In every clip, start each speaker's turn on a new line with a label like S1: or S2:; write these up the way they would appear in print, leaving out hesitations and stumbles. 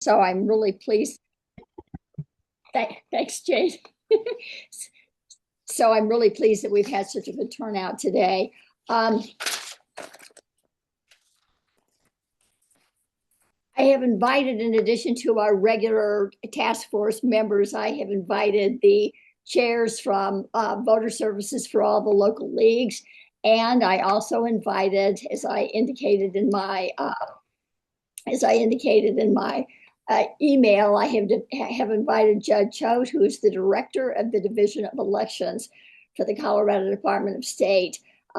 S1: So I'm really pleased. Thanks, Jade. So I'm really pleased that we've had such a good turnout today. I have invited, in addition to our regular task force members, I have invited the chairs from voter services for all the local leagues. And I also invited, as I indicated in my email, I have invited Judd Choate, who is the director of the Division of Elections for the Colorado Department of State.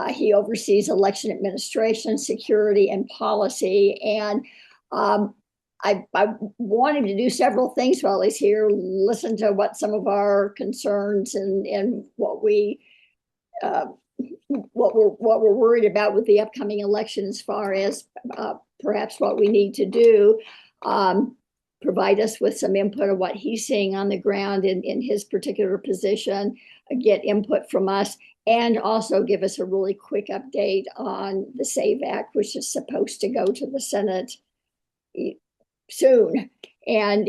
S1: He oversees election administration, security, and policy. And I want him to do several things while he's here. Listen to what some of our concerns and what we're worried about with the upcoming election, as far as perhaps what we need to do. Provide us with some input of what he's seeing on the ground in his particular position, get input from us, and also give us a really quick update on the SAVE Act, which is supposed to go to the Senate soon. And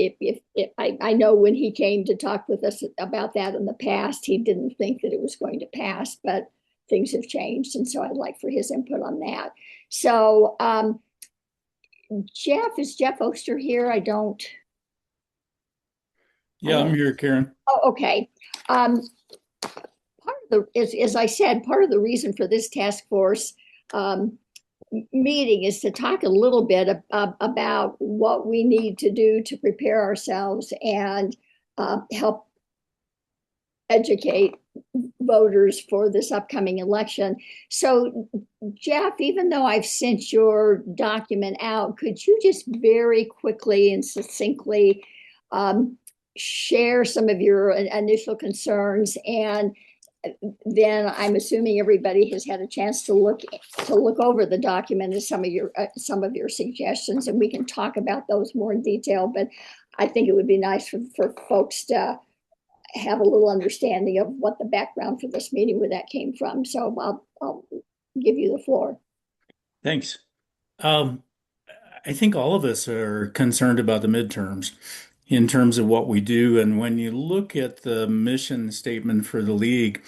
S1: I know when he came to talk with us about that in the past, he didn't think that it was going to pass, but things have changed. And so I'd like for his input on that. So is Jeff Oster here?
S2: Yeah, I'm here, Karen.
S1: Oh, okay. Part of as I said, part of the reason for this task force meeting is to talk a little bit about what we need to do to prepare ourselves and help educate voters for this upcoming election. So, Jeff, even though I've sent your document out, could you just very quickly and succinctly share some of your initial concerns, and then I'm assuming everybody has had a chance to look over the document and some of your suggestions, and we can talk about those more in detail. But I think it would be nice for folks to have a little understanding of what the background for this meeting, where that came from. So I'll give you the floor.
S2: Thanks. I think all of us are concerned about the midterms in terms of what we do. And when you look at the mission statement for the league,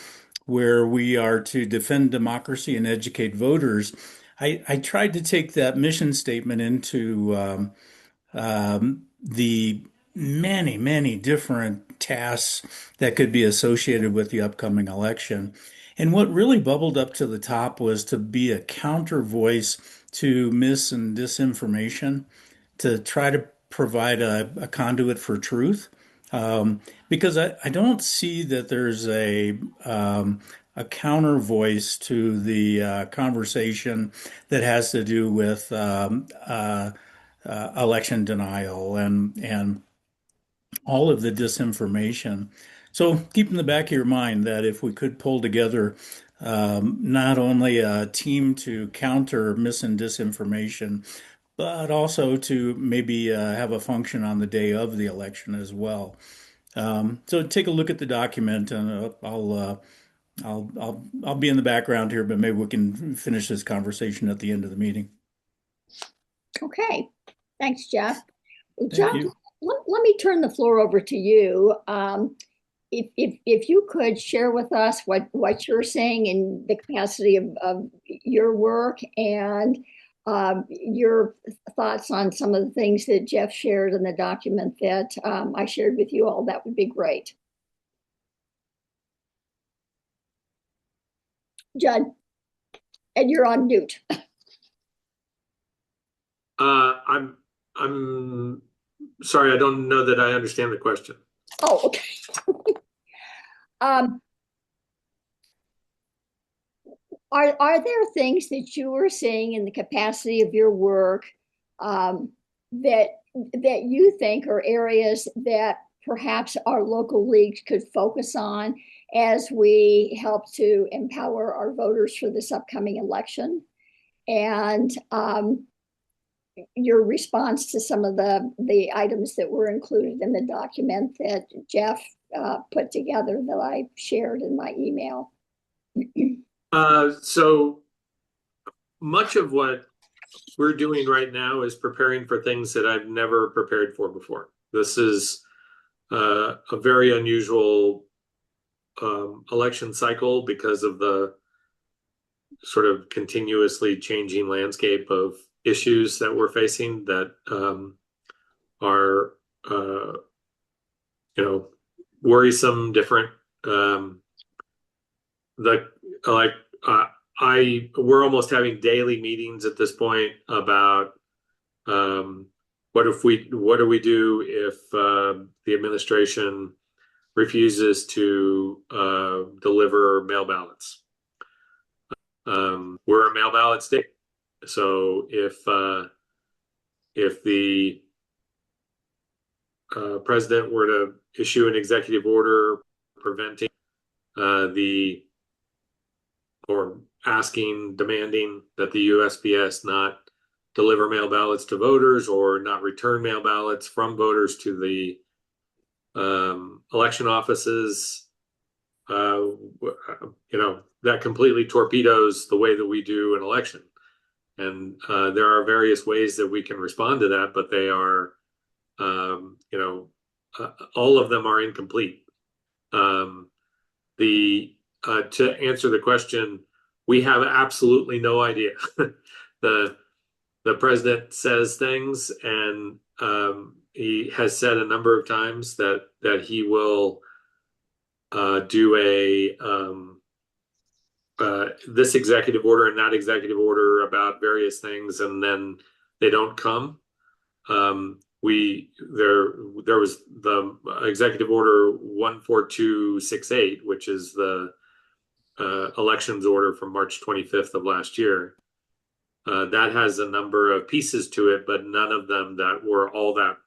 S2: where we are to defend democracy and educate voters, I tried to take that mission statement into the many, many different tasks that could be associated with the upcoming election. And what really bubbled up to the top was to be a counter voice to mis and disinformation, to try to provide a conduit for truth. Because I don't see that there's a counter voice to the conversation that has to do with election denial and all of the disinformation. So keep in the back of your mind that if we could pull together not only a team to counter mis and disinformation, but also to maybe have a function on the day of the election as well. So take a look at the document, and I'll be in the background here, but maybe we can finish this conversation at the end of the meeting.
S1: Okay, thanks, Jeff.
S2: Thank
S1: John,
S2: you.
S1: let me turn the floor over to you. If you could share with us what you're saying in the capacity of your work, and your thoughts on some of the things that Jeff shared in the document that I shared with you all, that would be great. Judd, and you're on mute.
S3: I'm sorry, I don't know that I understand the question.
S1: Oh, okay. Are there things that you are seeing in the capacity of your work that you think are areas that perhaps our local leagues could focus on as we help to empower our voters for this upcoming election? And your response to some of the items that were included in the document that Jeff put together that I shared in my email.
S3: So much of what we're doing right now is preparing for things that I've never prepared for before. This is a very unusual election cycle because of the sort of continuously changing landscape of issues that we're facing that are worrisome, different. The like we're almost having daily meetings at this point about what do we do if the administration refuses to deliver mail ballots. We're a mail ballot state, so if the president were to issue an executive order preventing or demanding that the USPS not deliver mail ballots to voters or not return mail ballots from voters to the election offices, that completely torpedoes the way that we do an election. And there are various ways that we can respond to that, but they are, all of them are incomplete. To answer the question, we have absolutely no idea. The president says things, and he has said a number of times that he will do this executive order and that executive order about various things, and then they don't come. There was the executive order 14268, which is the elections order from March 25th of last year. That has a number of pieces to it, but none of them that were all that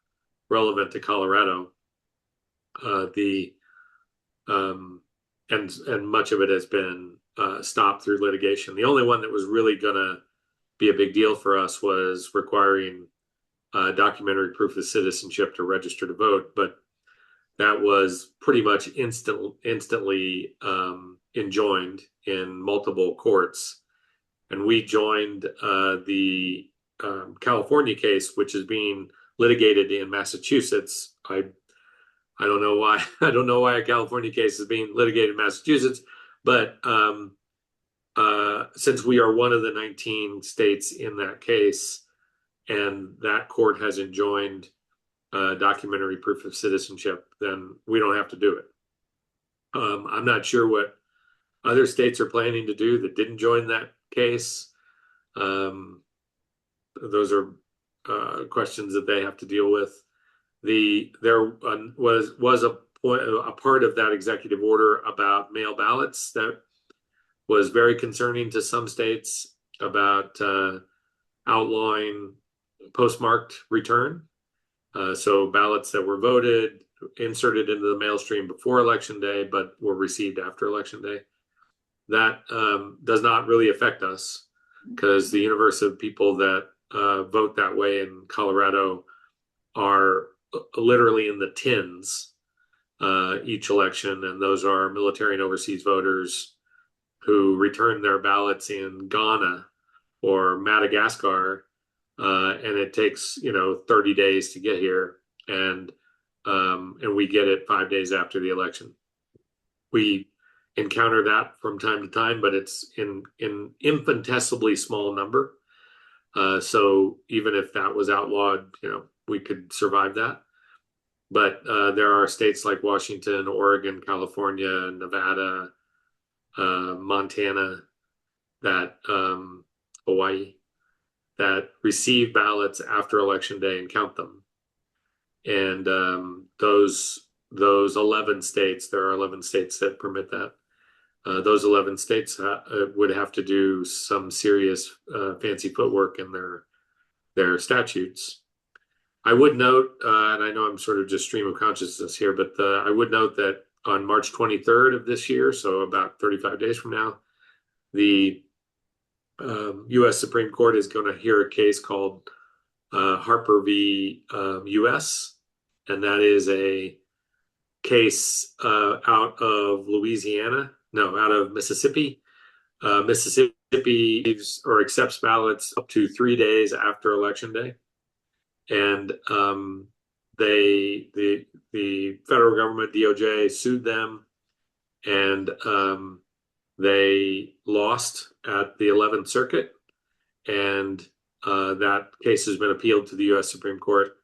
S3: relevant to Colorado. And much of it has been stopped through litigation. The only one that was really going to be a big deal for us was requiring documentary proof of citizenship to register to vote, but that was pretty much instantly enjoined in multiple courts. And we joined the California case, which is being litigated in Massachusetts. I don't know why. I don't know why a California case is being litigated in Massachusetts, but since we are one of the 19 states in that case, and that court has enjoined documentary proof of citizenship, then we don't have to do it. I'm not sure what other states are planning to do that didn't join that case. Those are questions that they have to deal with. There was a part of that executive order about mail ballots that was very concerning to some states about outlawing postmarked return. So ballots that were voted, inserted into the mail stream before Election Day, but were received after Election Day. That does not really affect us because the universe of people that vote that way in Colorado are literally in the tens each election, and those are military and overseas voters who return their ballots in Ghana or Madagascar, and it takes 30 days to get here, and we get it 5 days after the election. We encounter that from time to time, but it's in infinitesimally small number. So even if that was outlawed, we could survive that. But there are states like Washington, Oregon, California, Nevada, Montana, Hawaii, that receive ballots after Election Day and count them. And those 11 states, there are 11 states that permit that. Those 11 states would have to do some serious fancy footwork in their statutes. I would note, and I know I'm sort of just stream of consciousness here, but I would note that on March 23rd of this year, so about 35 days from now, the U.S. Supreme Court is going to hear a case called Harper v. U.S., and that is a case out of Mississippi, Mississippi leaves or accepts ballots up to 3 days after Election Day, and the federal government DOJ sued them, and they lost at the 11th Circuit, and that case has been appealed to the U.S. Supreme Court.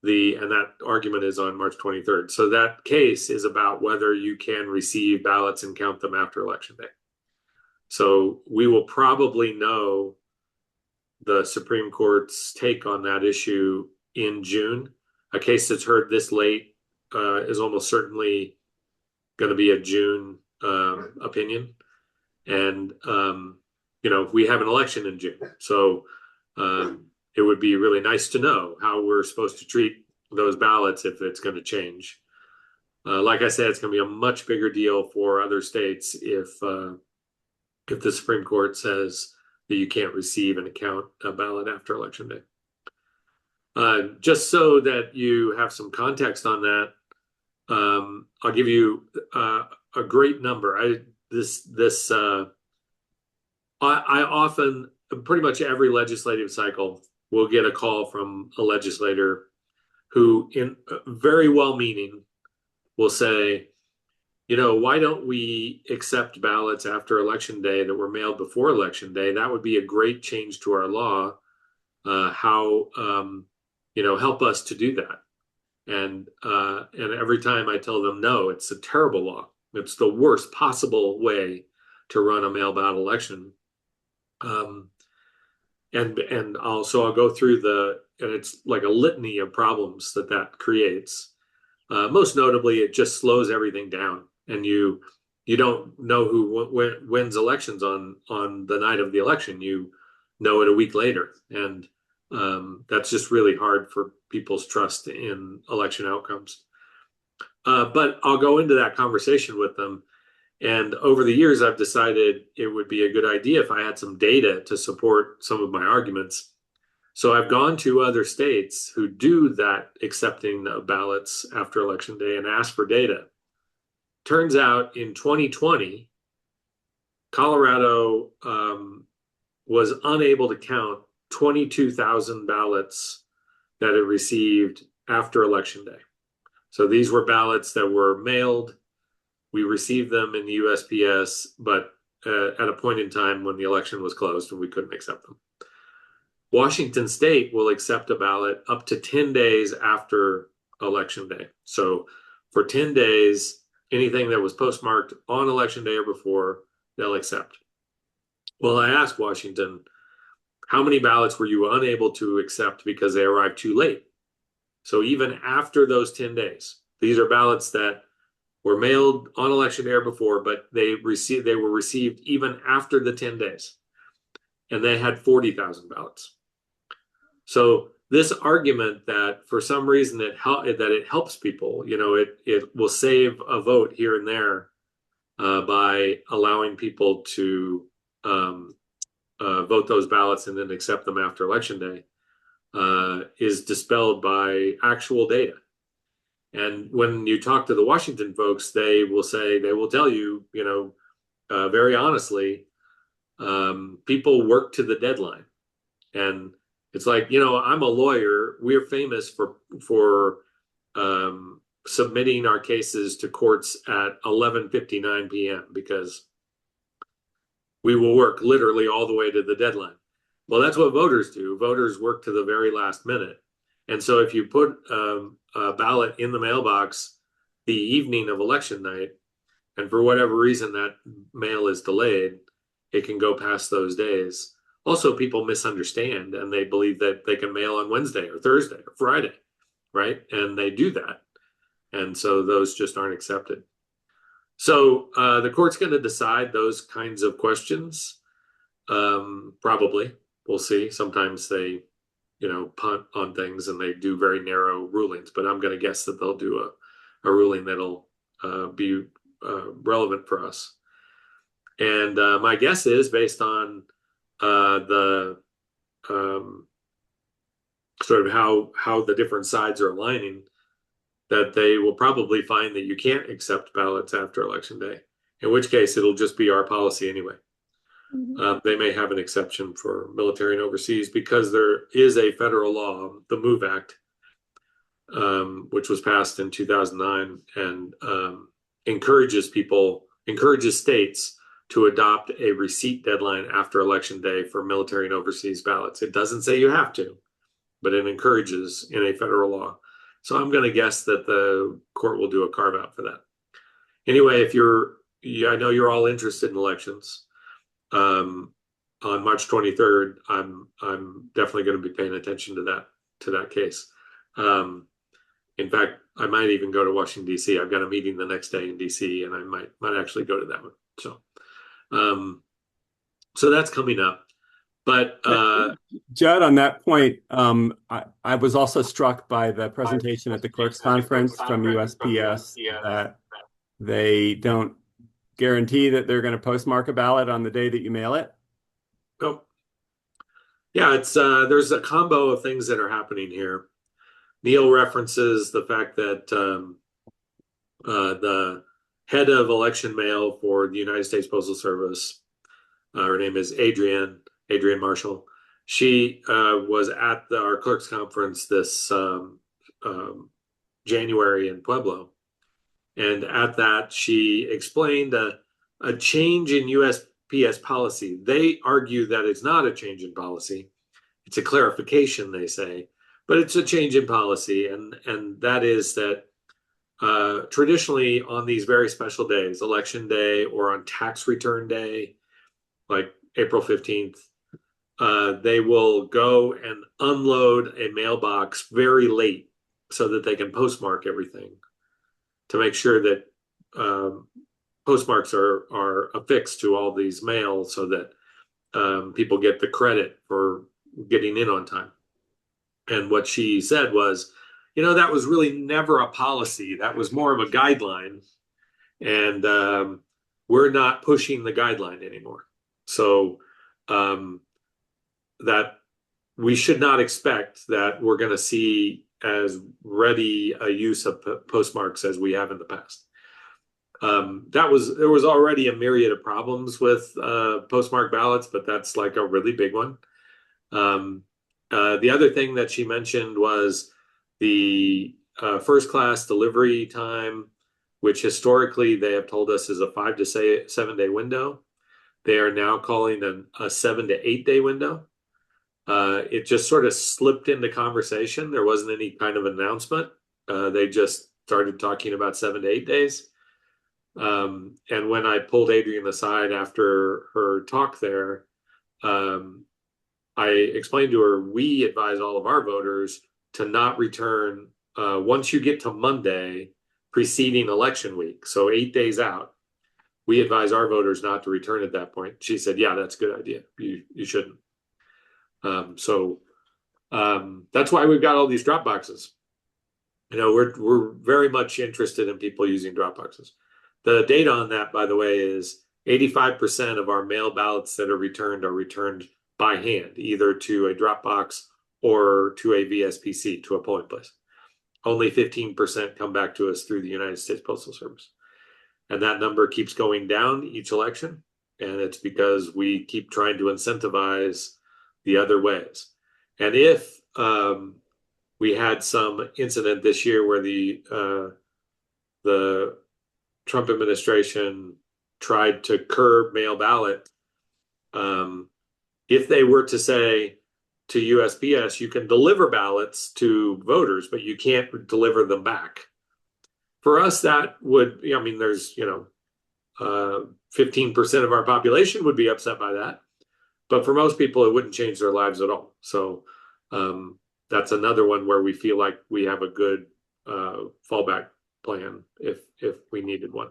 S3: And that argument is on March 23rd. So that case is about whether you can receive ballots and count them after Election Day. So we will probably know the Supreme Court's take on that issue in June. A case that's heard this late is almost certainly going to be a June opinion. And, we have an election in June. So it would be really nice to know how we're supposed to treat those ballots if it's going to change. Like I said, it's going to be a much bigger deal for other states if the Supreme Court says that you can't receive and count a ballot after Election Day. Just so that you have some context on that, I'll give you a great number. I often, pretty much every legislative cycle, will get a call from a legislator who, in very well-meaning, will say, why don't we accept ballots after Election Day that were mailed before Election Day? That would be a great change to our law. Help us to do that. And every time I tell them, no, it's a terrible law. It's the worst possible way to run a mail ballot election. And also I'll go through and it's like a litany of problems that creates. Most notably, it just slows everything down, and you don't know who wins elections on the night of the election. You know it a week later, and that's just really hard for people's trust in election outcomes. But I'll go into that conversation with them. And over the years, I've decided it would be a good idea if I had some data to support some of my arguments. So I've gone to other states who do that accepting of ballots after Election Day and asked for data. Turns out in 2020, Colorado was unable to count 22,000 ballots that it received after Election Day. So these were ballots that were mailed. We received them in the USPS, but at a point in time when the election was closed and we couldn't accept them. Washington State will accept a ballot up to 10 days after Election Day. So for 10 days, anything that was postmarked on Election Day or before, they'll accept. Well, I asked Washington, how many ballots were you unable to accept because they arrived too late? So even after those 10 days, these are ballots that were mailed on Election Day or before, but they were received even after the 10 days. And they had 40,000 ballots. So this argument that for some reason it helps people, it will save a vote here and there by allowing people to vote those ballots and then accept them after Election Day, is dispelled by actual data. And when you talk to the Washington folks, they will tell you, very honestly, people work to the deadline. And it's like, I'm a lawyer. We're famous for submitting our cases to courts at 11:59 p.m. because we will work literally all the way to the deadline. Well, that's what voters do. Voters work to the very last minute. And so if you put a ballot in the mailbox the evening of election night, and for whatever reason that mail is delayed, it can go past those days. Also, people misunderstand and they believe that they can mail on Wednesday or Thursday or Friday, right? And they do that. And so those just aren't accepted. So the court's going to decide those kinds of questions. Probably. We'll see. Sometimes they, punt on things and they do very narrow rulings, but I'm going to guess that they'll do a ruling that'll be relevant for us. And my guess is, based on the sort of how the different sides are aligning, that they will probably find that you can't accept ballots after Election Day, in which case it'll just be our policy anyway.
S1: Mhm.
S3: They may have an exception for military and overseas because there is a federal law, the MOVE Act, which was passed in 2009 and encourages states to adopt a receipt deadline after election day for military and overseas ballots. It doesn't say you have to, but it encourages in a federal law. So I'm going to guess that the court will do a carve out for that. Anyway, I know you're all interested in elections. On March 23rd, I'm definitely going to be paying attention to that case. In fact, I might even go to Washington D.C. I've got a meeting the next day in D.C. and I might actually go to that one. So that's coming up. But
S4: Judd, on that point, I was also struck by the presentation at the clerks conference from USPS that they don't guarantee that they're going to postmark a ballot on the day that you mail it.
S3: oh, yeah, it's there's a combo of things that are happening here. Neil references the fact that the head of election mail for the United States Postal Service, her name is Adrienne Marshall. She was at our clerks conference this January in Pueblo. And at that, she explained a change in USPS policy. They argue that it's not a change in policy. It's a clarification, they say, but it's a change in policy. And that is that traditionally on these very special days, election day or on tax return day, like April 15th, they will go and unload a mailbox very late so that they can postmark everything to make sure that postmarks are affixed to all these mails so that people get the credit for getting in on time. And what she said was, that was really never a policy. That was more of a guideline. And we're not pushing the guideline anymore. So that we should not expect that we're going to see as ready a use of postmarks as we have in the past. There was already a myriad of problems with postmark ballots, but that's like a really big one. The other thing that she mentioned was the first class delivery time, which historically they have told us is a 5 to 7 day window. They are now calling a 7 to 8 day window. It just sort of slipped into conversation. There wasn't any kind of announcement. They just started talking about 7 to 8 days. And when I pulled Adrienne aside after her talk there, I explained to her, we advise all of our voters to not return once you get to Monday preceding election week, so 8 days out. We advise our voters not to return at that point. She said, yeah, that's a good idea. You shouldn't. So that's why we've got all these drop boxes. We're very much interested in people using drop boxes. The data on that, by the way, is 85% of our mail ballots that are returned by hand, either to a drop box or to a VSPC, to a polling place. Only 15% come back to us through the United States Postal Service. And that number keeps going down each election. And it's because we keep trying to incentivize the other ways. And if we had some incident this year where the Trump administration tried to curb mail ballot, if they were to say to USPS, you can deliver ballots to voters, but you can't deliver them back. For us, that would, there's, 15% of our population would be upset by that. But for most people, it wouldn't change their lives at all. So that's another one where we feel like we have a good fallback plan if we needed one.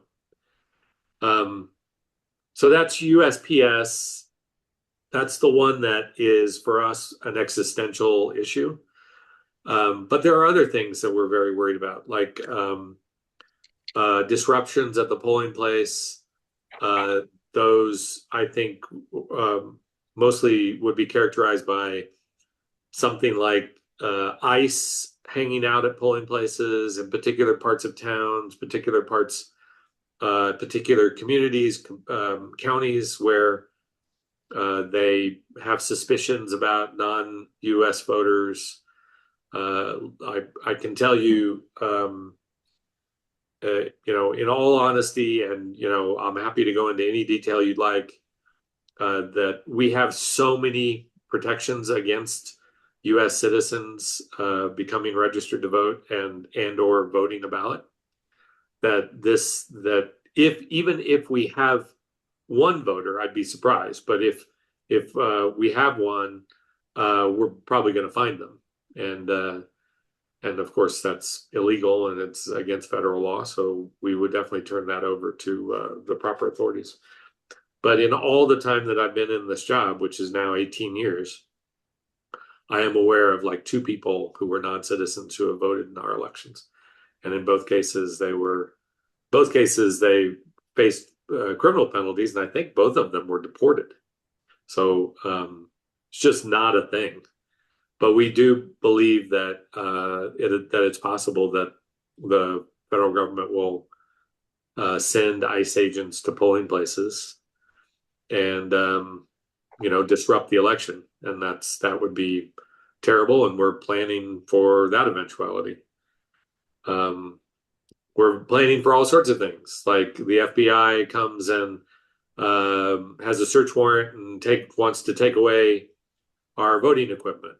S3: So that's USPS. That's the one that is for us an existential issue. But there are other things that we're very worried about, like disruptions at the polling place. Those, I think, mostly would be characterized by something like ICE hanging out at polling places in particular parts of towns, particular parts, particular communities, counties where They have suspicions about non-US voters. I can tell you, in all honesty, and I'm happy to go into any detail you'd like, that we have so many protections against U.S. citizens becoming registered to vote and or voting a ballot, that even if we have one voter, I'd be surprised. But if we have one, we're probably going to find them, and of course that's illegal and it's against federal law. So we would definitely turn that over to the proper authorities. But in all the time that I've been in this job, which is now 18 years, I am aware of like 2 people who were non-citizens who have voted in our elections. And in both cases, they faced criminal penalties, and I think both of them were deported. So it's just not a thing. But we do believe that that it's possible that the federal government will send ICE agents to polling places and disrupt the election, and that would be terrible, and we're planning for that eventuality. We're planning for all sorts of things, like the FBI comes and has a search warrant and wants to take away our voting equipment.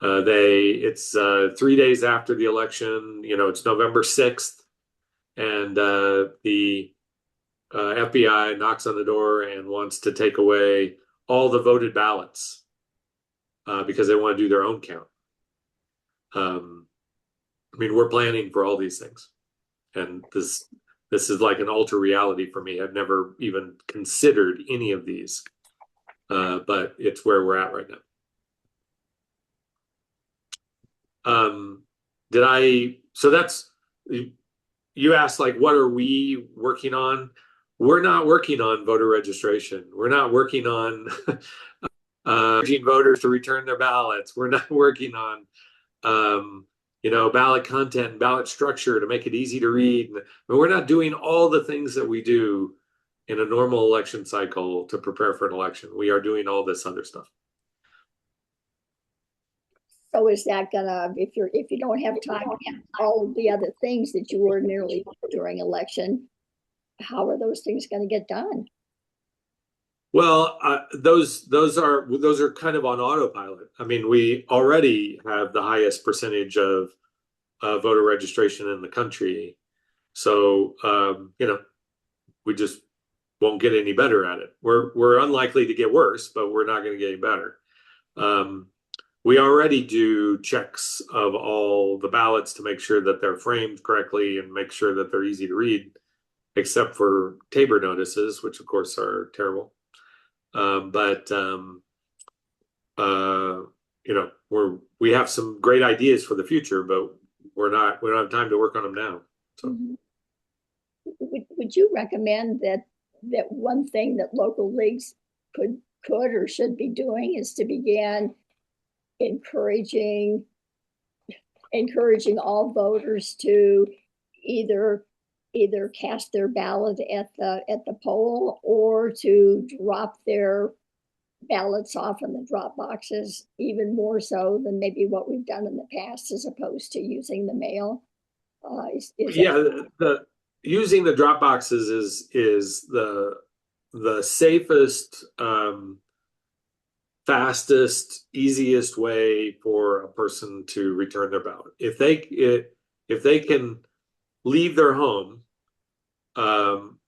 S3: It's 3 days after the election. It's November 6th, and the FBI knocks on the door and wants to take away all the voted ballots because they want to do their own count. We're planning for all these things, and this is like an alter reality for me. I've never even considered any of these, but it's where we're at right now. So that's, you asked, like, what are we working on? We're not working on voter registration. We're not working on urging voters to return their ballots. We're not working on ballot content and ballot structure to make it easy to read. We're not doing all the things that we do in a normal election cycle to prepare for an election. We are doing all this other stuff.
S1: So is that gonna, if you don't have time to have all of the other things that you ordinarily do during election, how are those things going to get done?
S3: Well, those are kind of on autopilot. We already have the highest percentage of voter registration in the country, so we just won't get any better at it. We're unlikely to get worse, but we're not going to get any better. We already do checks of all the ballots to make sure that they're framed correctly and make sure that they're easy to read, except for Tabor notices, which of course are terrible. We have some great ideas for the future, but we don't have time to work on them now. So,
S1: would you recommend that one thing that local leagues could or should be doing is to begin encouraging all voters to either cast their ballot at the poll or to drop their ballots off in the drop boxes, even more so than maybe what we've done in the past, as opposed to using the mail?
S3: Using the drop boxes is the safest, fastest, easiest way for a person to return their ballot. If they can leave their home,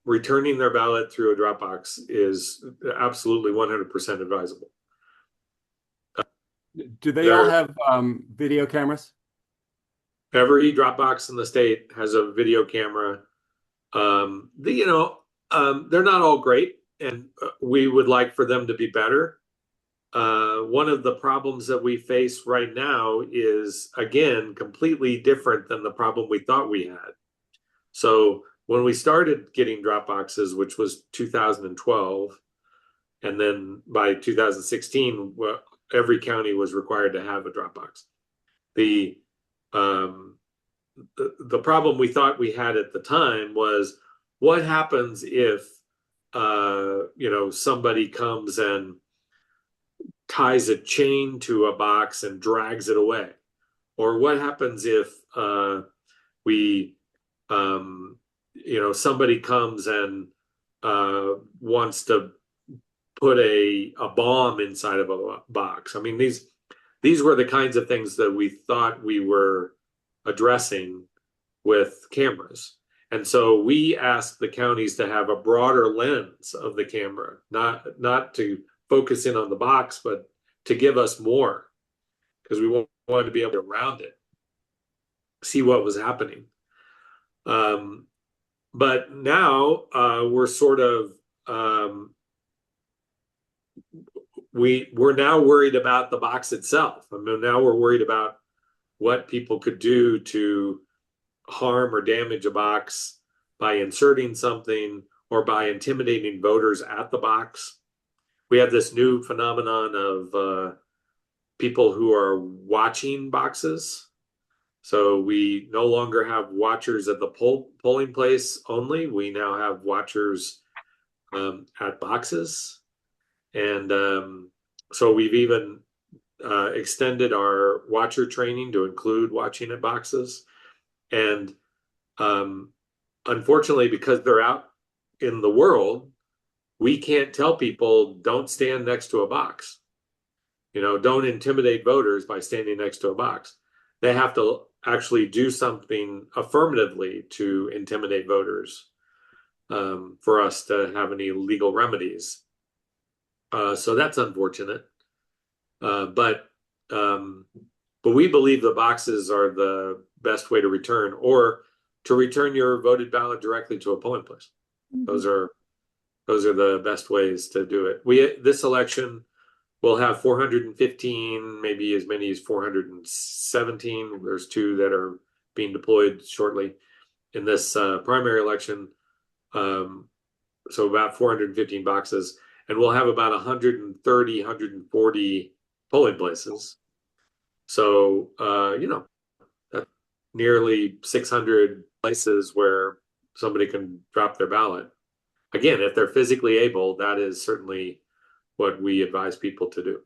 S3: returning their ballot through a drop box is absolutely 100% advisable.
S4: Do they all have video cameras?
S3: Every drop box in the state has a video camera. They're not all great, and we would like for them to be better. One of the problems that we face right now is, again, completely different than the problem we thought we had. So when we started getting drop boxes, which was 2012, and then by 2016, every county was required to have a drop box. The problem we thought we had at the time was, what happens if somebody comes and ties a chain to a box and drags it away? Or what happens if somebody comes and wants to put a bomb inside of a box? I mean, these were the kinds of things that we thought we were addressing with cameras. And so we asked the counties to have a broader lens of the camera, not to focus in on the box, but to give us more, because we wanted to be able to round it, see what was happening. But now we're sort of we're now worried about the box itself. I mean, now we're worried about what people could do to harm or damage a box by inserting something or by intimidating voters at the box. We have this new phenomenon of people who are watching boxes. So we no longer have watchers at the polling place only. We now have watchers at boxes. And so we've even extended our watcher training to include watching at boxes. And unfortunately, because they're out in the world, we can't tell people don't stand next to a box. Don't intimidate voters by standing next to a box. They have to actually do something affirmatively to intimidate voters for us to have any legal remedies. So that's unfortunate. But we believe the boxes are the best way to return, or to return your voted ballot directly to a polling place.
S1: Mhm.
S3: Those are the best ways to do it. This election will have 415, maybe as many as 417. There's 2 that are being deployed shortly in this primary election. So about 415 boxes, and we'll have about 130, 140 polling places. So, that's nearly 600 places where somebody can drop their ballot. Again, if they're physically able, that is certainly what we advise people to do.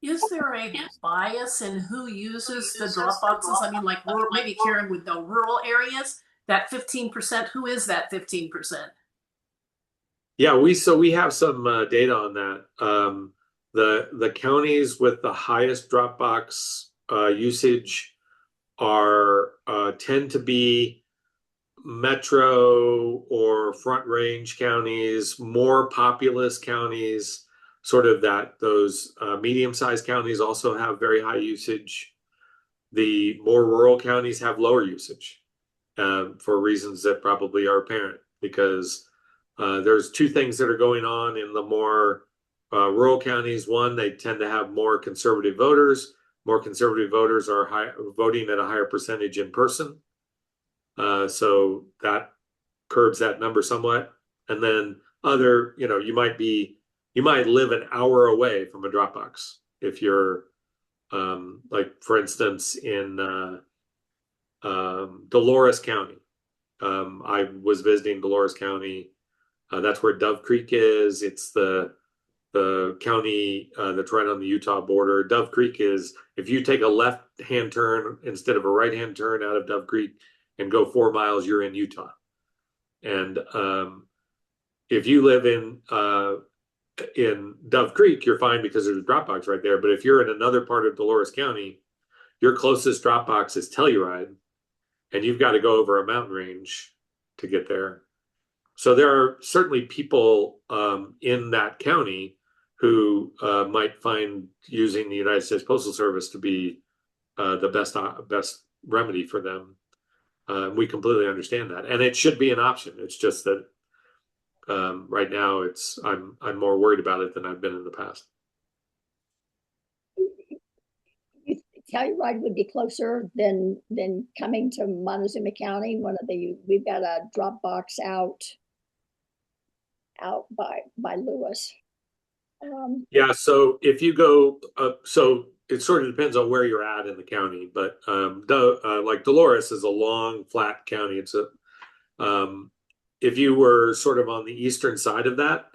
S5: Is there a bias in who uses the drop boxes? I mean, like maybe Karen would know rural areas, that 15%, who is that 15%?
S3: Yeah, we have some data on that. The counties with the highest Dropbox usage tend to be metro or front range counties, more populous counties, sort of those medium-sized counties also have very high usage. The more rural counties have lower usage for reasons that probably are apparent, because there's 2 things that are going on in the more rural counties. One, they tend to have more conservative voters. More conservative voters are voting at a higher percentage in person. So that curbs that number somewhat. And then you might live an hour away from a Dropbox. If you're like, for instance, in Dolores County. I was visiting Dolores County. That's where Dove Creek is. It's the county that's right on the Utah border. Dove Creek is, if you take a left-hand turn instead of a right-hand turn out of Dove Creek and go 4 miles, you're in Utah. And if you live in Dove Creek, you're fine because there's a Dropbox right there. But if you're in another part of Dolores County, your closest Dropbox is Telluride, and you've got to go over a mountain range to get there. So there are certainly people in that county who might find using the United States Postal Service to be the best remedy for them. We completely understand that, and it should be an option. It's just that right now, I'm more worried about it than I've been in the past.
S1: Telluride would be closer than coming to Montezuma County. We've got a Dropbox out by Lewis.
S3: Yeah, so if you go, so it sort of depends on where you're at in the county, but like Dolores is a long, flat county. if you were sort of on the eastern side of that,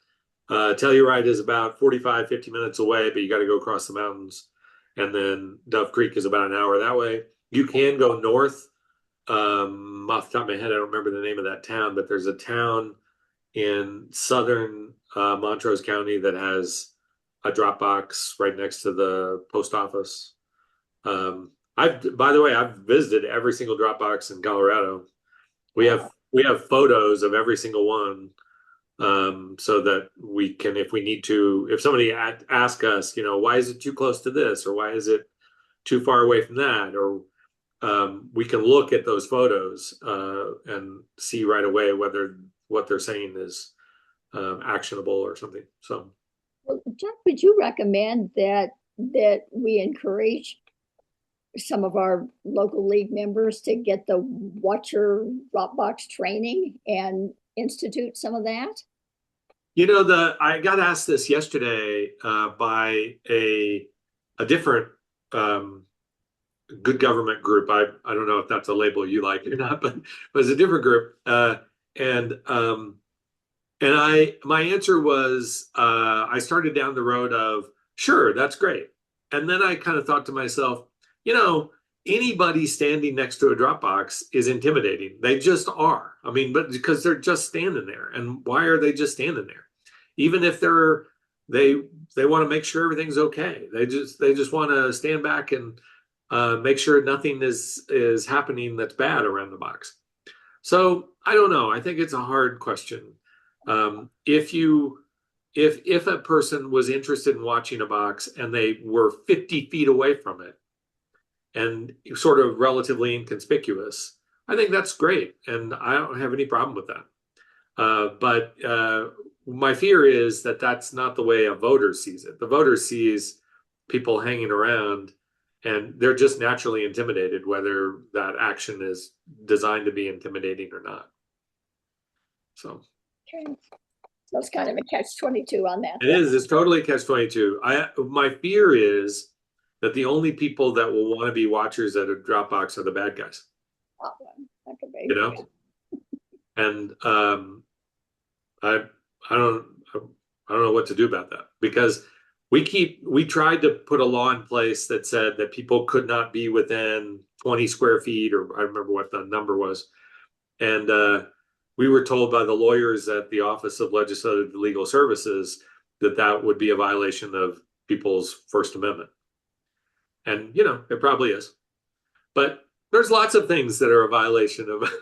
S3: Telluride is about 45, 50 minutes away, but you got to go across the mountains. And then Dove Creek is about an hour that way. You can go north. Off the top of my head, I don't remember the name of that town, but there's a town in southern Montrose County that has a drop box right next to the post office. By the way, I've visited every single drop box in Colorado. We have photos of every single one, so that we can, if we need to, if somebody ask us, why is it too close to this, or why is it too far away from that, or we can look at those photos and see right away whether what they're saying is actionable or something. So,
S1: Well, Jeff, would you recommend that we encourage some of our local league members to get the Watcher Dropbox training and institute some of that?
S3: I got asked this yesterday by a different good government group. I don't know if that's a label you like or not, but it's a different group. And my answer was I started down the road of, sure, that's great. And then I kind of thought to myself, anybody standing next to a Dropbox is intimidating. They just are. I mean, but because they're just standing there. And why are they just standing there? Even if they want to make sure everything's okay. They just want to stand back and make sure nothing is happening that's bad around the box. So I don't know. I think it's a hard question. If a person was interested in watching a box and they were 50 feet away from it and sort of relatively inconspicuous, I think that's great. And I don't have any problem with that. But my fear is that that's not the way a voter sees it. The voter sees people hanging around and they're just naturally intimidated, whether that action is designed to be intimidating or not. So.
S1: Okay. So it's kind of a catch-22 on that.
S3: It is. It's totally catch-22. My fear is that the only people that will want to be watchers at a Dropbox are the bad guys.
S1: Oh, that could be.
S3: And I don't know what to do about that, because we tried to put a law in place that said that people could not be within 20 square feet, or I remember what the number was. And we were told by the lawyers at the Office of Legislative Legal Services that would be a violation of people's First Amendment. And, it probably is. But there's lots of things that are a violation of.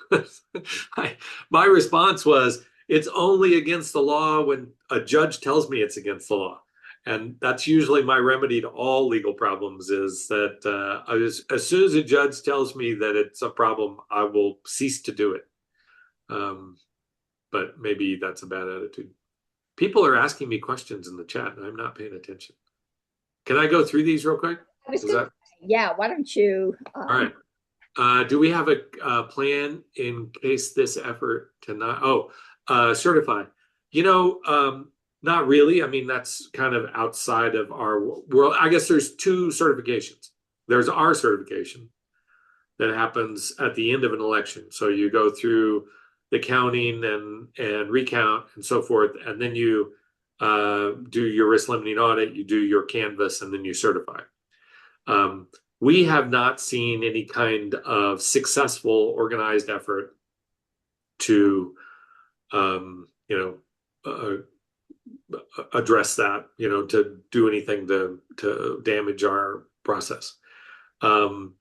S3: My response was, it's only against the law when a judge tells me it's against the law. And that's usually my remedy to all legal problems, is that as soon as a judge tells me that it's a problem, I will cease to do it. But maybe that's a bad attitude. People are asking me questions in the chat and I'm not paying attention. Can I go through these real quick?
S1: Yeah, why don't you?
S3: All right. Do we have a plan in case this effort to not certify? Not really. I mean, that's kind of outside of our world. I guess there's two certifications. There's our certification that happens at the end of an election. So you go through the counting and recount and so forth, and then you do your risk limiting audit, you do your canvas, and then you certify. We have not seen any kind of successful organized effort to address that, to do anything to damage our process. And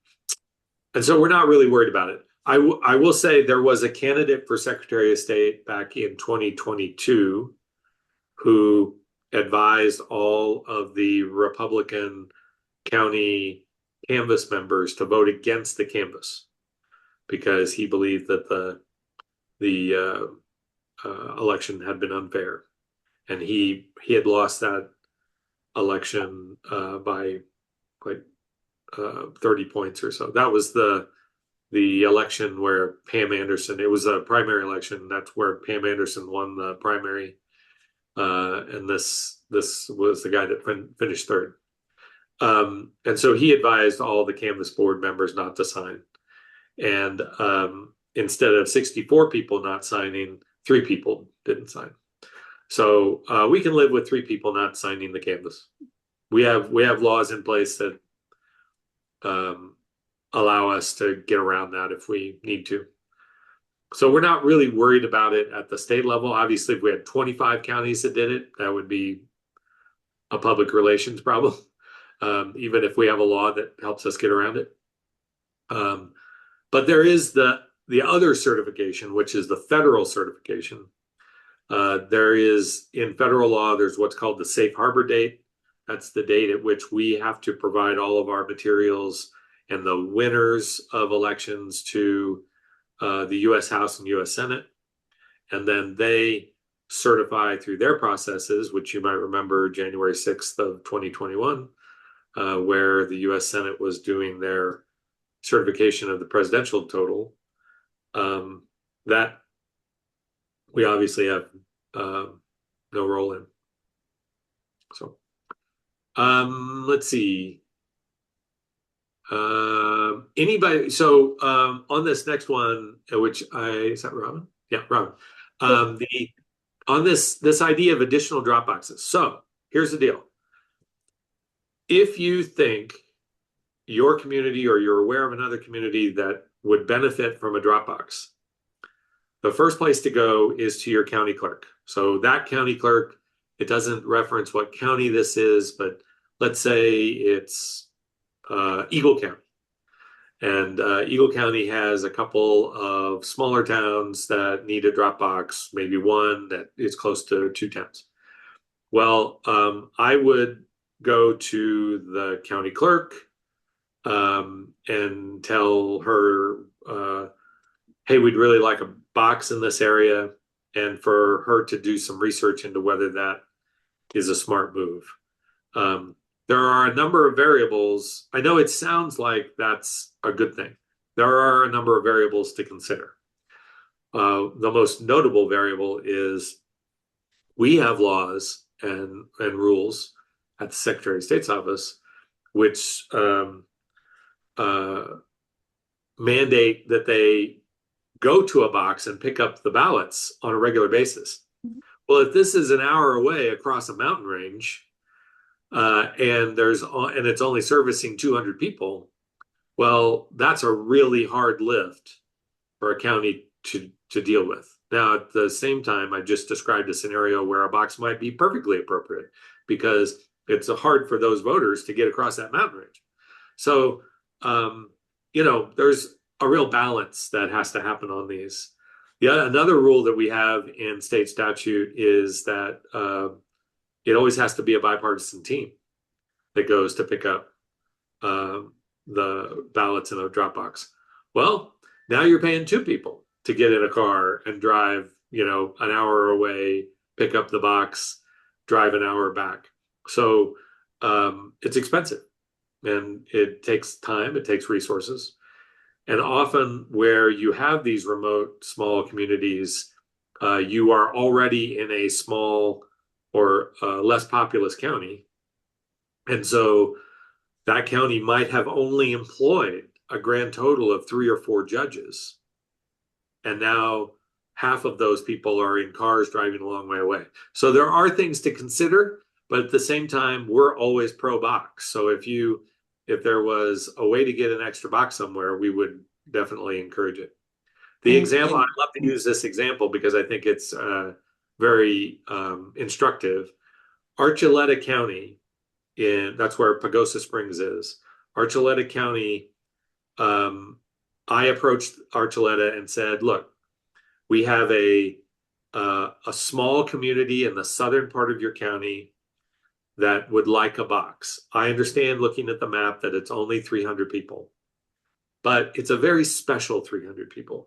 S3: so we're not really worried about it. I will say there was a candidate for Secretary of State back in 2022 who advised all of the Republican county canvass members to vote against the canvass because he believed that the election had been unfair, and he had lost that election by like 30 points or so. That was the election where Pam Anderson, it was a primary election. That's where Pam Anderson won the primary. And this was the guy that finished third. And so he advised all the canvass board members not to sign. And instead of 64 people not signing, 3 people didn't sign. So we can live with 3 people not signing the canvas. We have laws in place that allow us to get around that if we need to. So we're not really worried about it at the state level. Obviously, if we had 25 counties that did it, that would be a public relations problem, even if we have a law that helps us get around it. But there is the other certification, which is the federal certification. There is, in federal law, there's what's called the safe harbor date. That's the date at which we have to provide all of our materials and the winners of elections to the U.S. House and U.S. Senate. And then they certify through their processes, which you might remember January 6th of 2021, where the U.S. Senate was doing their certification of the presidential total. That we obviously have no role in. So let's see. Anybody? So on this next one, which is that Robin? Yeah, Robin. On this idea of additional drop boxes. So here's the deal. If you think your community or you're aware of another community that would benefit from a Dropbox, the first place to go is to your county clerk. So that county clerk, it doesn't reference what county this is, but let's say it's Eagle County. And Eagle County has a couple of smaller towns that need a Dropbox, maybe one that is close to 2 towns. Well, I would go to the county clerk and tell her, hey, we'd really like a box in this area, and for her to do some research into whether that is a smart move. There are a number of variables. I know it sounds like that's a good thing. There are a number of variables to consider. The most notable variable is we have laws and rules at the Secretary of State's office, which mandate that they go to a box and pick up the ballots on a regular basis. Well, if this is an hour away across a mountain range, and it's only servicing 200 people, well, that's a really hard lift for a county to deal with. Now, at the same time, I just described a scenario where a box might be perfectly appropriate because it's hard for those voters to get across that mountain range. So, there's a real balance that has to happen on these. Yeah, another rule that we have in state statute is that it always has to be a bipartisan team that goes to pick up the ballots in a Dropbox. Well, now you're paying 2 people to get in a car and drive, an hour away, pick up the box, drive an hour back. So it's expensive and it takes time, it takes resources. And often where you have these remote, small communities, you are already in a small or less populous county. And so that county might have only employed a grand total of 3 or 4 judges. And now half of those people are in cars driving a long way away. So there are things to consider, but at the same time, we're always pro box. So if there was a way to get an extra box somewhere, we would definitely encourage it. The example, I love to use this example because I think it's very instructive. Archuleta County, that's where Pagosa Springs is. Archuleta County, I approached Archuleta and said, look, we have a small community in the southern part of your county that would like a box. I understand looking at the map that it's only 300 people, but it's a very special 300 people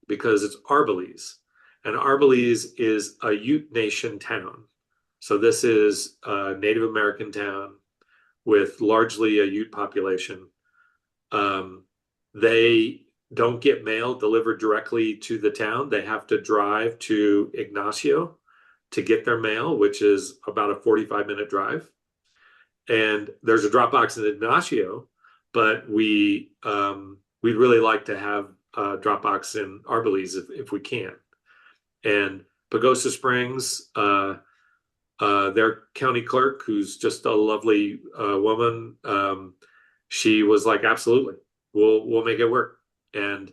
S3: because it's Arbalise. And Arbalise is a Ute Nation town. So this is a Native American town with largely a Ute population. They don't get mail delivered directly to the town. They have to drive to Ignacio to get their mail, which is about a 45-minute drive. And there's a Dropbox in Ignacio, but we'd really like to have a Dropbox in Arbalise if we can. And Pagosa Springs, their county clerk, who's just a lovely woman, she was like, absolutely, we'll make it work. And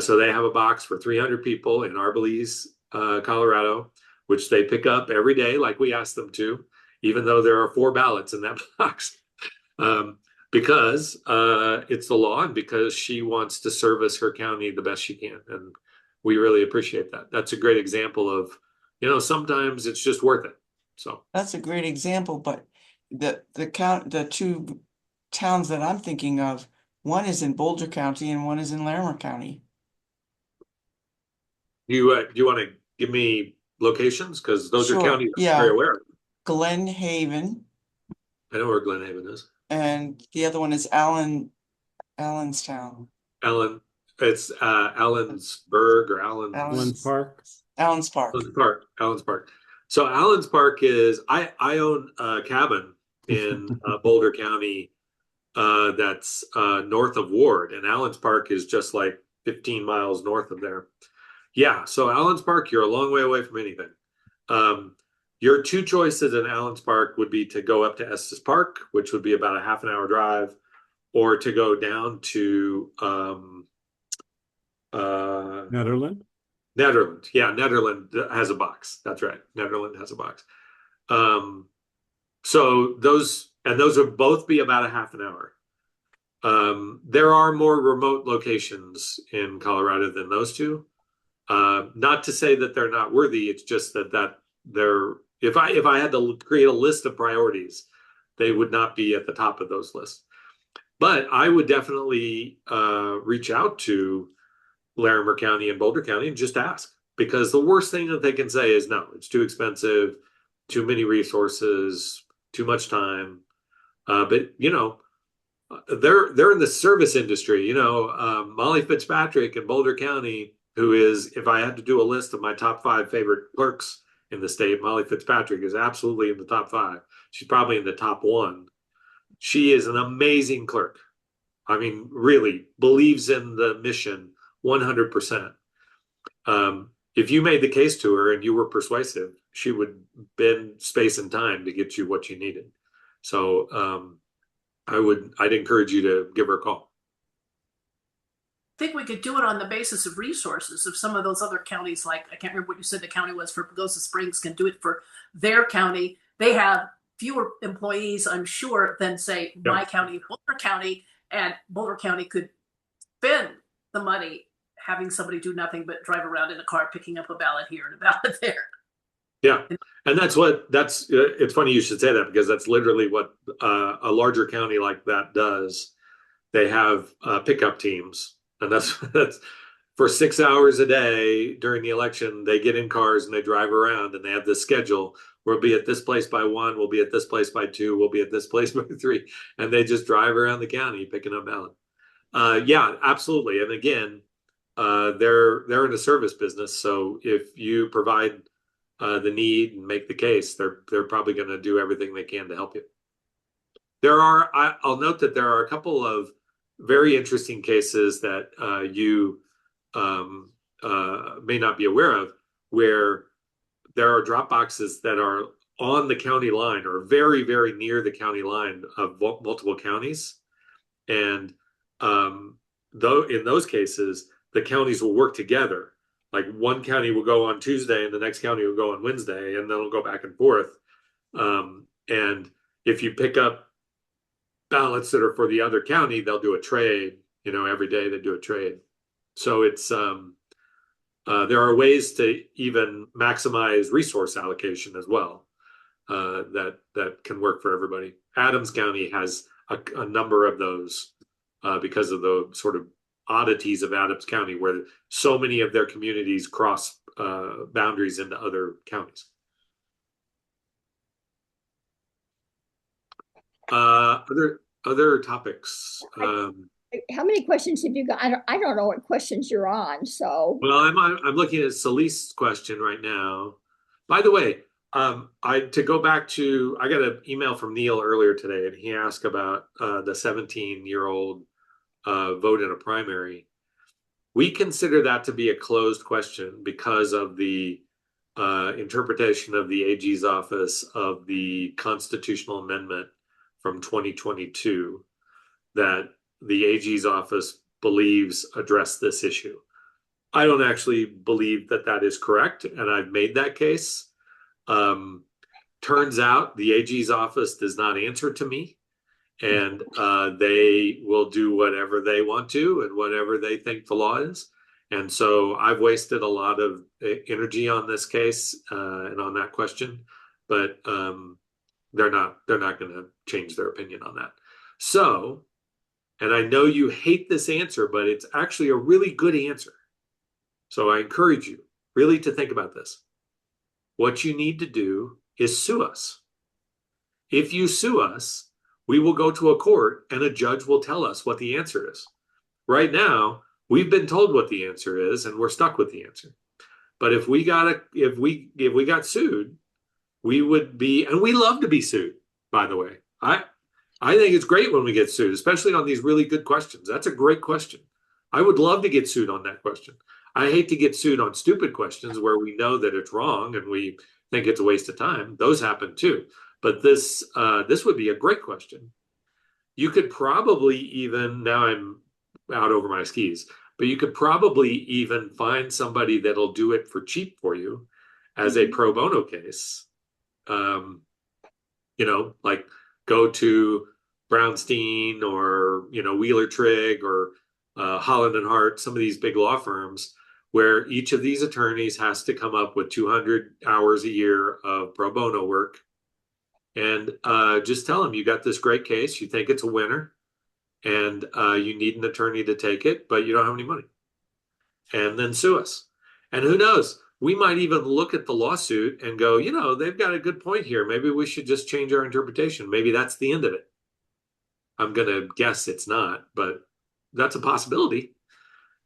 S3: so they have a box for 300 people in Arbalise, Colorado, which they pick up every day, like we asked them to, even though there are 4 ballots in that box, because it's the law and because she wants to service her county the best she can. And we really appreciate that. That's a great example of, sometimes it's just worth it. So
S6: That's a great example, but the 2 towns that I'm thinking of, one is in Boulder County and one is in Larimer County.
S3: do you want to give me locations? Because those
S6: Sure,
S3: are counties I'm
S6: yeah.
S3: very aware of.
S6: Glen Haven,
S3: I know where Glen Haven is.
S6: and the other one is Allenstown.
S3: It's Allensburg or
S4: Allen's Park.
S6: Allen's Park.
S3: Allens Park. So Allens Park is I own a cabin in Boulder County that's north of Ward, and Allens Park is just like 15 miles north of there. Yeah, so Allens Park, you're a long way away from anything. Your 2 choices in Allens Park would be to go up to Estes Park, which would be about a half an hour drive, or to go down to
S4: Netherland.
S3: Nederland. Yeah, Nederland has a box. That's right. Nederland has a box. So those would both be about a half an hour. There are more remote locations in Colorado than those 2. Not to say that they're not worthy. It's just that they're, if I had to create a list of priorities, they would not be at the top of those lists. But I would definitely reach out to Larimer County and Boulder County and just ask, because the worst thing that they can say is no, it's too expensive, too many resources, too much time. But they're in the service industry. Molly Fitzpatrick in Boulder County, who is, if I had to do a list of my top 5 favorite clerks in the state, Molly Fitzpatrick is absolutely in the top 5. She's probably in the top 1. She is an amazing clerk. I mean, really believes in the mission 100%. If you made the case to her and you were persuasive, she would bend space and time to get you what you needed. So I'd encourage you to give her a call.
S5: I think we could do it on the basis of resources. If some of those other counties, like I can't remember what you said the county was for Pagosa Springs, can do it for their county, they have fewer employees, I'm sure, than say my county, Boulder County, and Boulder County could spend the money having somebody do nothing but drive around in a car picking up a ballot here and a ballot there.
S3: Yeah, and it's funny you should say that, because that's literally what a larger county like that does. They have pickup teams, and that's for 6 hours a day during the election. They get in cars and they drive around, and they have this schedule. We'll be at this place by 1, we'll be at this place by 2, we'll be at this place by 3, and they just drive around the county picking up ballot. Yeah, absolutely. And again, they're in a service business, so if you provide the need and make the case, they're probably going to do everything they can to help you. I'll note that there are a couple of very interesting cases that you may not be aware of, where there are drop boxes that are on the county line or very, very near the county line of multiple counties. And though in those cases, the counties will work together. Like one county will go on Tuesday and the next county will go on Wednesday, and then it'll go back and forth. And if you pick up ballots that are for the other county, they'll do a trade. Every day they do a trade. So it's there are ways to even maximize resource allocation as well, that can work for everybody. Adams County has a number of those because of the sort of oddities of Adams County, where so many of their communities cross boundaries into other counties. Other topics.
S1: How many questions have you got? I don't know what questions you're on. So
S3: well, I'm looking at Celise's question right now. By the way, to go back to, I got an email from Neil earlier today, and he asked about the 17-year-old vote in a primary. We consider that to be a closed question because of the interpretation of the AG's office of the constitutional amendment from 2022 that the AG's office believes addressed this issue. I don't actually believe that that is correct, and I've made that case. Turns out the AG's office does not answer to me, and they will do whatever they want to and whatever they think the law is. And so I've wasted a lot of energy on this case and on that question, but they're not going to change their opinion on that. So, and I know you hate this answer, but it's actually a really good answer. So I encourage you really to think about this. What you need to do is sue us. If you sue us, we will go to a court and a judge will tell us what the answer is. Right now, we've been told what the answer is and we're stuck with the answer. But if we got sued, we would be, and we love to be sued, by the way. I think it's great when we get sued, especially on these really good questions. That's a great question. I would love to get sued on that question. I hate to get sued on stupid questions where we know that it's wrong and we think it's a waste of time. Those happen too. But this would be a great question. You could probably even, now I'm out over my skis, but you could probably even find somebody that'll do it for cheap for you as a pro bono case. Like go to Brownstein or, Wheeler Trigg or Holland and Hart, some of these big law firms where each of these attorneys has to come up with 200 hours a year of pro bono work. And just tell them you got this great case, you think it's a winner, and you need an attorney to take it, but you don't have any money. And then sue us. And who knows? We might even look at the lawsuit and go, they've got a good point here. Maybe we should just change our interpretation. Maybe that's the end of it. I'm going to guess it's not, but that's a possibility.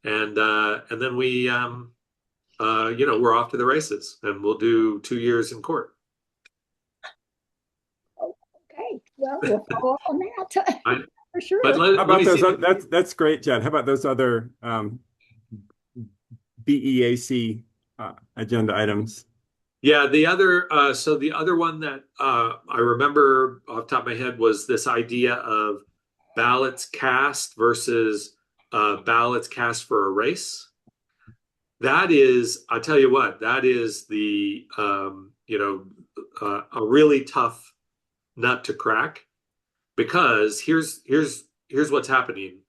S3: And then we, we're off to the races and we'll do 2 years in court.
S1: Okay, well, we'll follow up on that for sure.
S3: But
S4: How about those? That's great, Jen. How about those other BEAC agenda items?
S3: Yeah, the other one that I remember off the top of my head was this idea of ballots cast versus ballots cast for a race. That is, I tell you what, that is the a really tough nut to crack, because here's what's happening.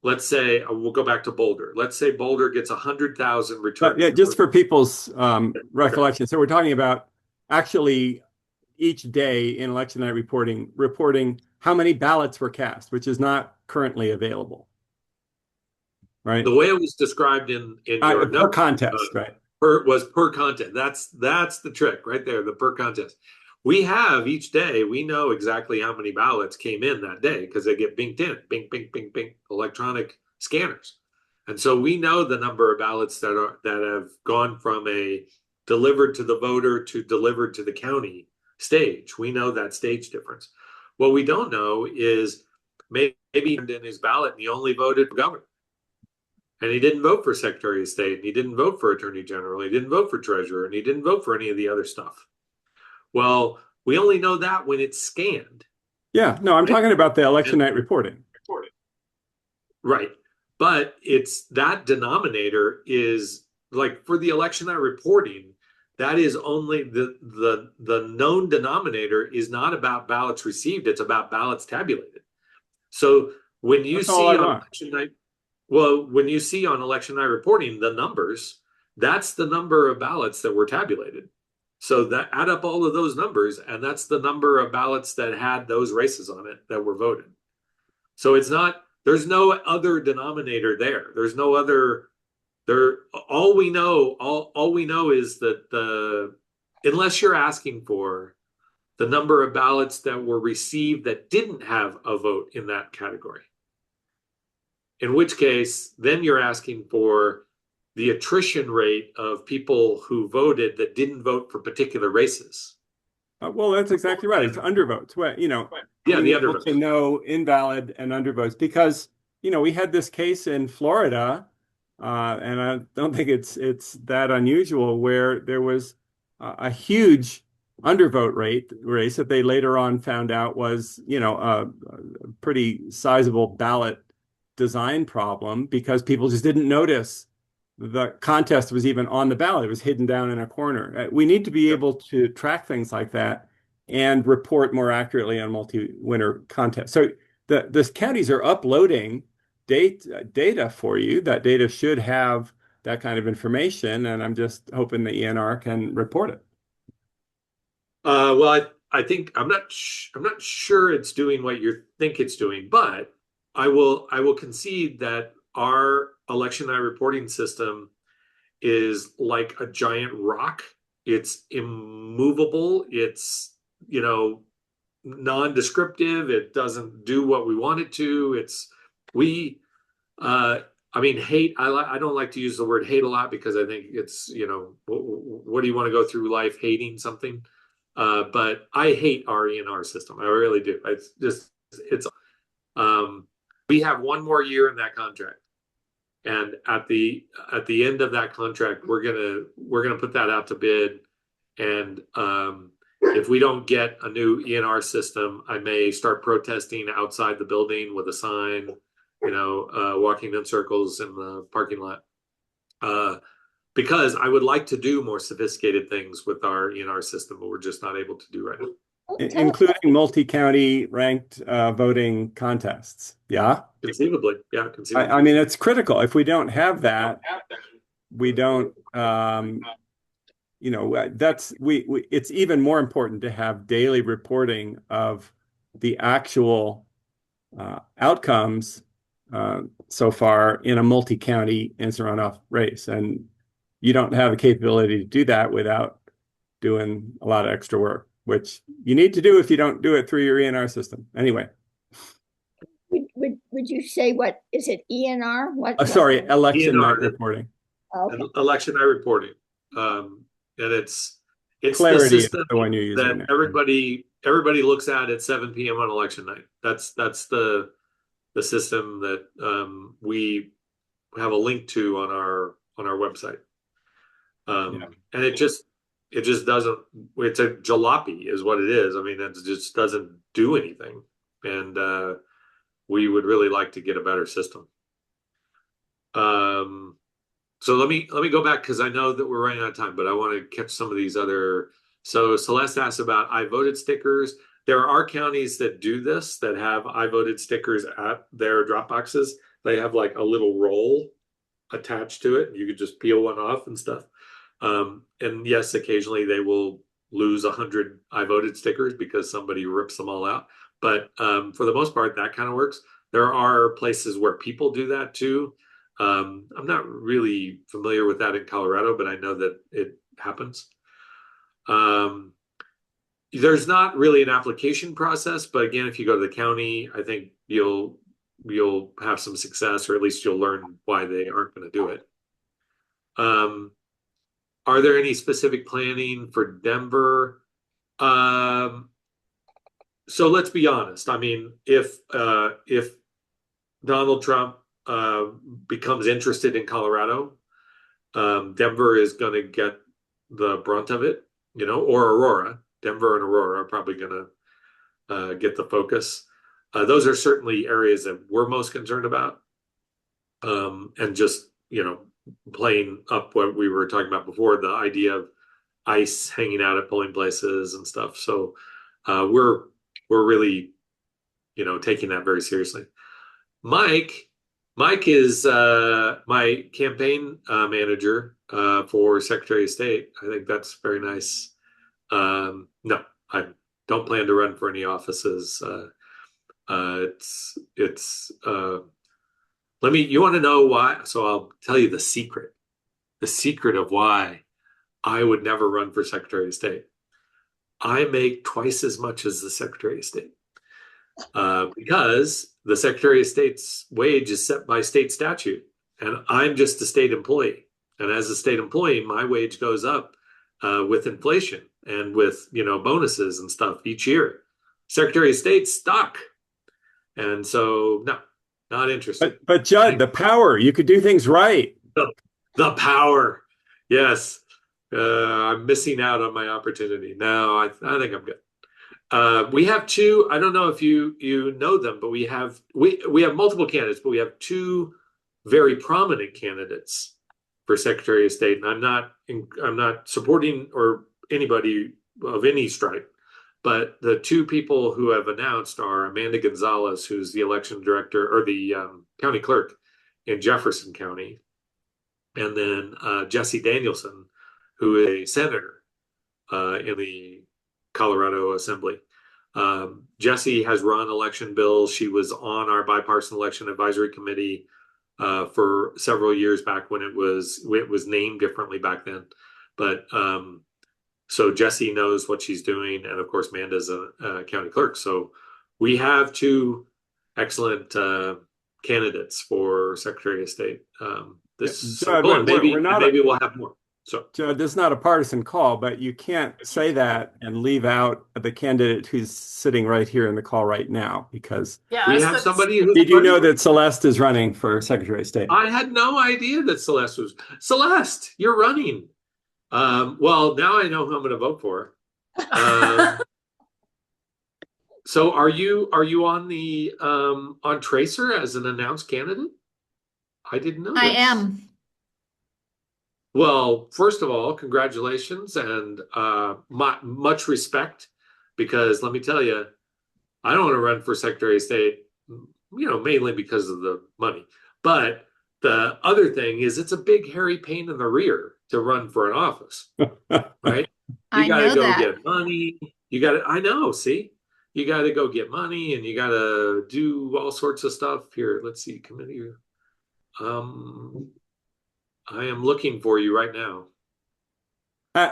S3: Let's say we'll go back to Boulder. Let's say Boulder gets 100,000 returns.
S4: Yeah, just for people's recollection. So we're talking about actually each day in election night reporting how many ballots were cast, which is not currently available. Right.
S3: The way it was described in your
S4: per contest, right?
S3: Was per contest. That's the trick right there. The per contest. We have each day, we know exactly how many ballots came in that day because they get binked in, bing, bing, bing, bing, electronic scanners. And so we know the number of ballots that have gone from a delivered to the voter to delivered to the county stage. We know that stage difference. What we don't know is maybe he turned in his ballot and he only voted for governor. And he didn't vote for Secretary of State, and he didn't vote for Attorney General, he didn't vote for Treasurer, and he didn't vote for any of the other stuff. Well, we only know that when it's scanned.
S4: Yeah, no, I'm talking about the election night reporting.
S3: Right. But it's that denominator is like for the election night reporting, that is only the known denominator is not about ballots received, it's about ballots tabulated. So when you see on election night, when you see on election night reporting the numbers, that's the number of ballots that were tabulated. So that add up all of those numbers, and that's the number of ballots that had those races on it that were voted. So it's not, there's no other denominator there. There's no other there. All we know is that unless you're asking for the number of ballots that were received that didn't have a vote in that category, in which case then you're asking for the attrition rate of people who voted that didn't vote for particular races.
S4: Well, that's exactly right. It's undervotes. Well,
S3: Yeah, the undervotes.
S4: To know invalid and undervotes, because we had this case in Florida and I don't think it's that unusual, where there was a huge undervote race that they later on found out was, a pretty sizable ballot design problem, because people just didn't notice the contest was even on the ballot. It was hidden down in a corner. We need to be able to track things like that and report more accurately on multi-winner contests. So the counties are uploading data for you. That data should have that kind of information, and I'm just hoping the ENR can report it.
S3: Well, I think I'm not sure it's doing what you think it's doing, but I will concede that our election night reporting system is like a giant rock. It's immovable. It's, non-descriptive. It doesn't do what we want it to. Hate. I don't like to use the word hate a lot, because I think it's, what do you want to go through life hating something? But I hate our ENR system. I really do. We have one more year in that contract. And at the end of that contract, we're gonna put that out to bid. And if we don't get a new ENR system, I may start protesting outside the building with a sign, walking in circles in the parking lot. Because I would like to do more sophisticated things with our ENR system, but we're just not able to do right now.
S4: Including multi-county ranked voting contests. Yeah.
S3: Conceivably. Yeah. Conceivably.
S4: I mean, it's critical. If we don't have that, we don't, it's even more important to have daily reporting of the actual outcomes so far in a multi-county instant runoff race. And you don't have the capability to do that without doing a lot of extra work, which you need to do if you don't do it through your ENR system. Anyway.
S1: Would you say, what is it, ENR?
S4: Sorry, election
S3: ENR,
S4: night reporting.
S1: Okay.
S3: Election night reporting. And it's
S4: Clarity
S3: the system
S4: is the one you're using
S3: that
S4: now.
S3: everybody looks at 7 p.m. on election night. That's the system that we have a link to on our website. And it just doesn't, it's a jalopy is what it is. I mean, it just doesn't do anything. And we would really like to get a better system. So let me go back, because I know that we're running out of time, but I want to catch some of these other. So Celeste asked about I voted stickers. There are counties that do this, that have I voted stickers at their drop boxes. They have like a little roll attached to it. You could just peel one off and stuff. And yes, occasionally they will lose 100 I voted stickers because somebody rips them all out. But for the most part, that kind of works. There are places where people do that too. I'm not really familiar with that in Colorado, but I know that it happens. There's not really an application process, but again, if you go to the county, I think you'll have some success, or at least you'll learn why they aren't going to do it. Are there any specific planning for Denver? So let's be honest. I mean, if Donald Trump becomes interested in Colorado, Denver is going to get the brunt of it, or Aurora. Denver and Aurora are probably going to get the focus. Those are certainly areas that we're most concerned about. And just, playing up what we were talking about before, the idea of ICE hanging out at polling places and stuff. So we're really, taking that very seriously. Mike is my campaign manager for Secretary of State. I think that's very nice. No, I don't plan to run for any offices. You want to know why? So I'll tell you the secret of why I would never run for Secretary of State. I make twice as much as the Secretary of State. Because the Secretary of State's wage is set by state statute, and I'm just a state employee. And as a state employee, my wage goes up with inflation and with bonuses and stuff each year. Secretary of State's stuck, and so no, not interested.
S4: But Judd, the power, you could do things right.
S3: The power. Yes. I'm missing out on my opportunity. No, I think I'm good. We have two. I don't know if you know them, but we have multiple candidates, but we have two very prominent candidates for Secretary of State. And I'm not supporting or anybody of any stripe, but the two people who have announced are Amanda Gonzalez, who's the election director or the county clerk in Jefferson County, and then Jesse Danielson, who is a senator in the Colorado Assembly. Jesse has run election bills. She was on our bipartisan election advisory committee for several years back when it was named differently back then. But so Jesse knows what she's doing, and of course, Amanda's a county clerk. So we have two excellent candidates for Secretary of State. This is
S4: Judd,
S3: cool, and maybe
S4: we're not
S3: maybe we'll have more. So
S4: Judd, this is not a partisan call, but you can't say that and leave out the candidate who's sitting right here in the call right now, because
S5: Yeah,
S3: we have somebody who's
S4: did you know
S3: running.
S4: that Celeste is running for Secretary of State?
S3: I had no idea that Celeste was. Celeste, you're running. Well, now I know who I'm going to vote for. So are you on the on Tracer as an announced candidate? I didn't know
S7: I
S3: this.
S7: am.
S3: Well, first of all, congratulations and much respect, because let me tell you, I don't want to run for Secretary of State, mainly because of the money. But the other thing is it's a big hairy pain in the rear to run for an office, right? You
S7: I
S3: got to
S7: know
S3: go
S7: that.
S3: get money. I know, see? You got to go get money and you got to do all sorts of stuff. Here, let's see, committee. I am looking for you right now.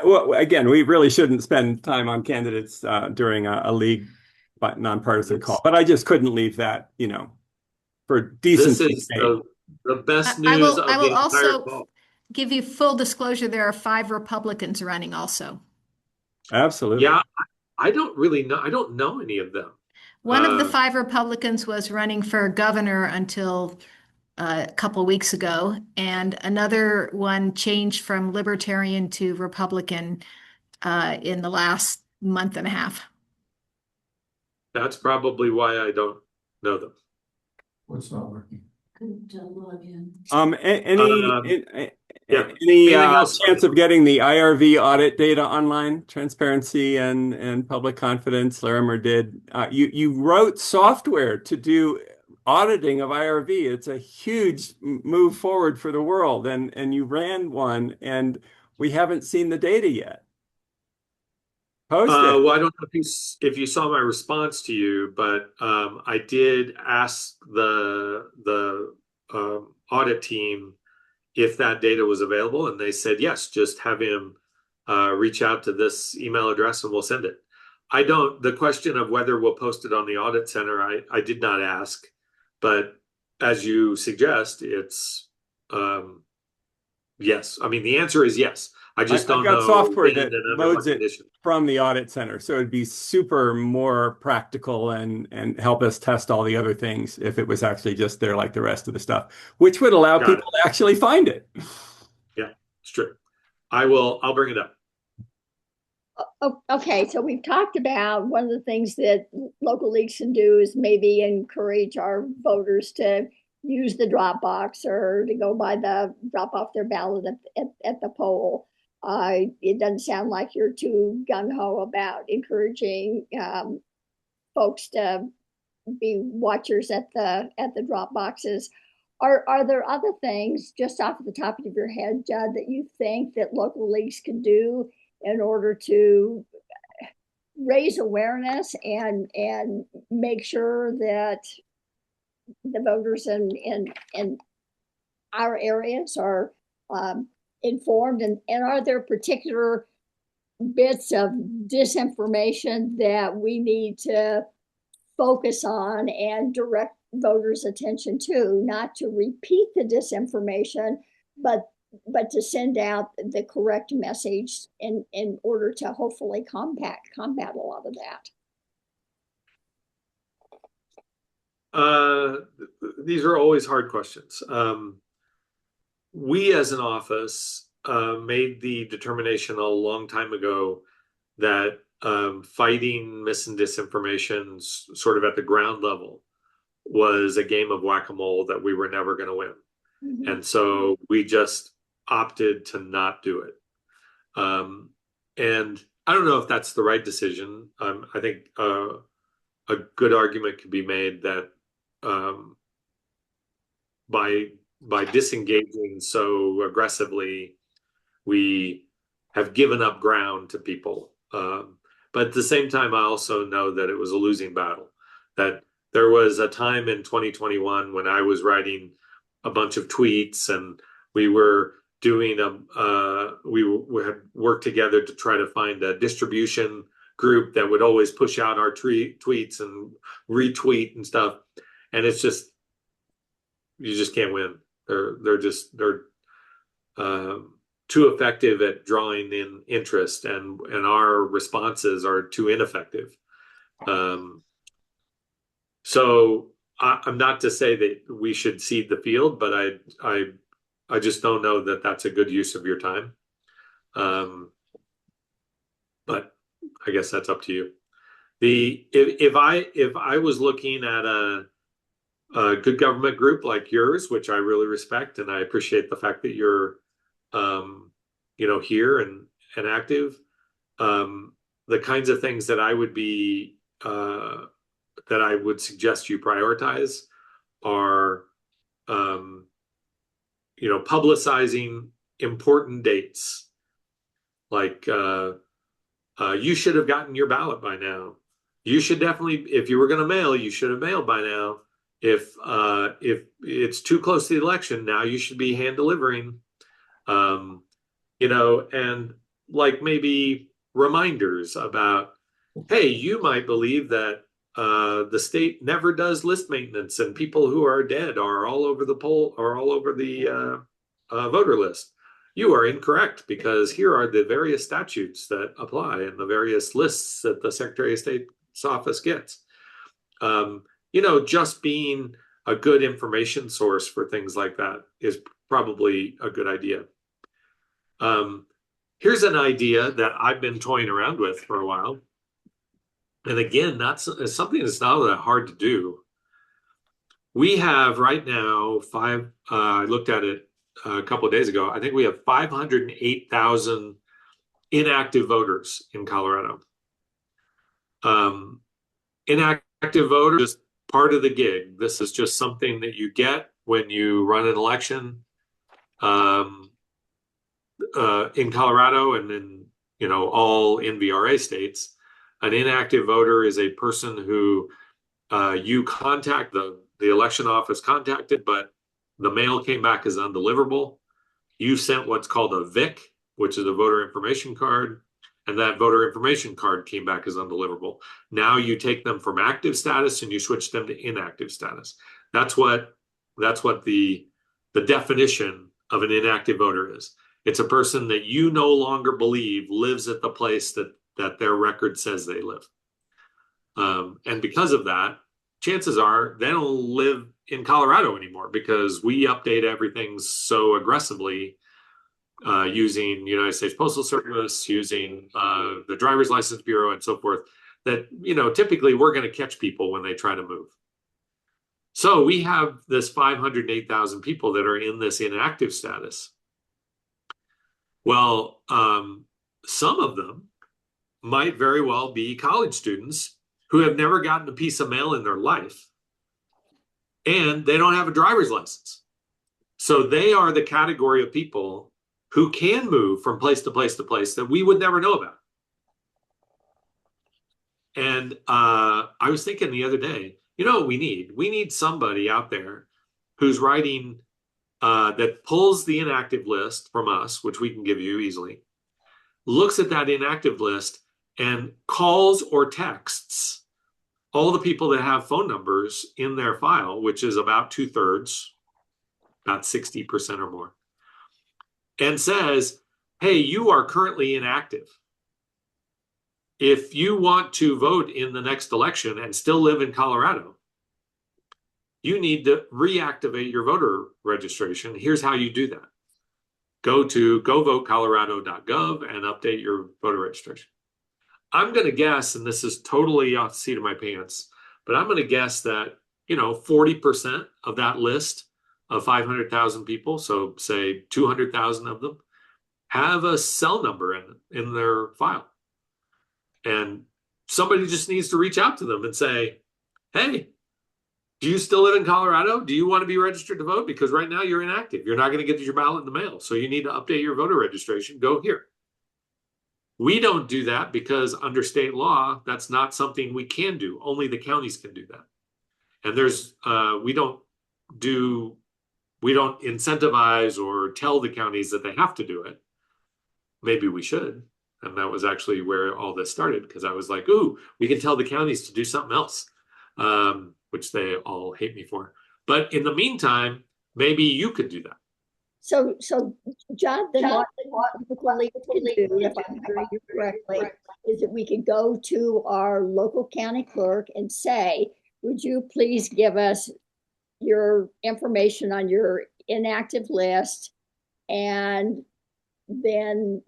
S4: Well, again, we really shouldn't spend time on candidates during a league nonpartisan call, but I just couldn't leave that, for
S3: This
S4: decency's
S3: is
S4: sake.
S3: the best
S7: I
S3: news
S7: will
S3: of
S7: I
S3: the
S7: will
S3: entire
S7: also
S3: call.
S7: give you full disclosure, there are 5 Republicans running also.
S4: Absolutely.
S3: Yeah, I don't really know. I don't know any of them.
S7: One of the 5 Republicans was running for governor until a couple of weeks ago, and another one changed from Libertarian to Republican in the last month and a half.
S3: That's probably why I don't know them.
S8: What's not working?
S3: Yeah.
S4: Any
S3: Anything else?
S4: chance of getting the IRV audit data online? Transparency and public confidence. Larimer did. You wrote software to do auditing of IRV. It's a huge move forward for the world, and you ran one, and we haven't seen the data yet. Post it.
S3: Well, I don't know if you saw my response to you, but I did ask the audit team if that data was available, and they said yes. Just have him reach out to this email address, and we'll send it. The question of whether we'll post it on the audit center, I did not ask, but as you suggest, it's yes. I mean, the answer is yes. I just don't
S4: got
S3: know
S4: software
S3: when
S4: that
S3: and under
S4: loads
S3: what
S4: it
S3: condition.
S4: from the audit center, so it'd be super more practical and help us test all the other things if it was actually just there like the rest of the stuff, which would allow
S3: Got it.
S4: people to actually find it.
S3: Yeah, it's true. I'll bring it up.
S1: Okay, so we've talked about one of the things that local leagues can do is maybe encourage our voters to use the drop box or to go drop off their ballot at the poll. It doesn't sound like you're too gung-ho about encouraging folks to be watchers at the drop boxes. Are there other things just off the top of your head, Judd, that you think that local leagues could do in order to raise awareness and make sure that the voters in our areas are informed? And are there particular bits of disinformation that we need to focus on and direct voters' attention to, not to repeat the disinformation, but to send out the correct message in order to hopefully combat a lot of that?
S3: These are always hard questions. we as an office made the determination a long time ago that fighting mis and disinformation sort of at the ground level was a game of whack-a-mole that we were never going to win.
S1: Mhm.
S3: And so we just opted to not do it. And I don't know if that's the right decision. I think a good argument could be made that by disengaging so aggressively, we have given up ground to people. But at the same time, I also know that it was a losing battle. That there was a time in 2021 when I was writing a bunch of tweets, and we were doing we had worked together to try to find a distribution group that would always push out our tweets and retweet and stuff. And it's just, you just can't win. They're too effective at drawing in interest, and our responses are too ineffective. So I'm not to say that we should cede the field, but I just don't know that that's a good use of your time. But I guess that's up to you. If I was looking at a good government group like yours, which I really respect, and I appreciate the fact that you're here and active, the kinds of things that I would be that I would suggest you prioritize are publicizing important dates, like you should have gotten your ballot by now. You should definitely, if you were going to mail, you should have mailed by now. If it's too close to the election, now you should be hand delivering. And like maybe reminders about, hey, you might believe that the state never does list maintenance, and people who are dead are all over the poll, or all over the voter list. You are incorrect, because here are the various statutes that apply and the various lists that the Secretary of State's office gets. Just being a good information source for things like that is probably a good idea. Here's an idea that I've been toying around with for a while. And again, that's something that's not that hard to do. We have right now I looked at it a couple of days ago. I think we have 508,000 inactive voters in Colorado. Inactive voters is part of the gig. This is just something that you get when you run an election in Colorado and in all NVRA states. An inactive voter is a person who you contact, the election office contacted, but the mail came back as undeliverable. You sent what's called a VIC, which is a voter information card, and that voter information card came back as undeliverable. Now you take them from active status and you switch them to inactive status. That's what the definition of an inactive voter is. It's a person that you no longer believe lives at the place that their record says they live. And because of that, chances are they don't live in Colorado anymore, because we update everything so aggressively using United States Postal Service, using the Driver's License Bureau and so forth, that typically we're going to catch people when they try to move. So we have this 508,000 people that are in this inactive status. Well, some of them might very well be college students who have never gotten a piece of mail in their life, and they don't have a driver's license. So they are the category of people who can move from place to place to place that we would never know about. And I was thinking the other day, what we need? We need somebody out there who's writing that pulls the inactive list from us, which we can give you easily, looks at that inactive list and calls or texts all the people that have phone numbers in their file, which is about 2/3, about 60% or more, and says, hey, you are currently inactive. If you want to vote in the next election and still live in Colorado, you need to reactivate your voter registration. Here's how you do that. go to govotecolorado.gov and update your voter registration. I'm going to guess, and this is totally off the seat of my pants, but I'm going to guess that, 40% of that list of 500,000 people, so say 200,000 of them, have a cell number in their file. And somebody just needs to reach out to them and say, hey, do you still live in Colorado? Do you want to be registered to vote? Because right now you're inactive. You're not going to get your ballot in the mail. So you need to update your voter registration. Go here. We don't do that because under state law, that's not something we can do. Only the counties can do that. And we don't incentivize or tell the counties that they have to do it. Maybe we should. And that was actually where all this started, because I was like, ooh, we can tell the counties to do something else, which they all hate me for. But in the meantime, maybe you could do that.
S1: So Jonathan, what we could do, if I'm hearing you correctly, is that we could go to our local county clerk and say, would you please give us your information on your inactive list, and then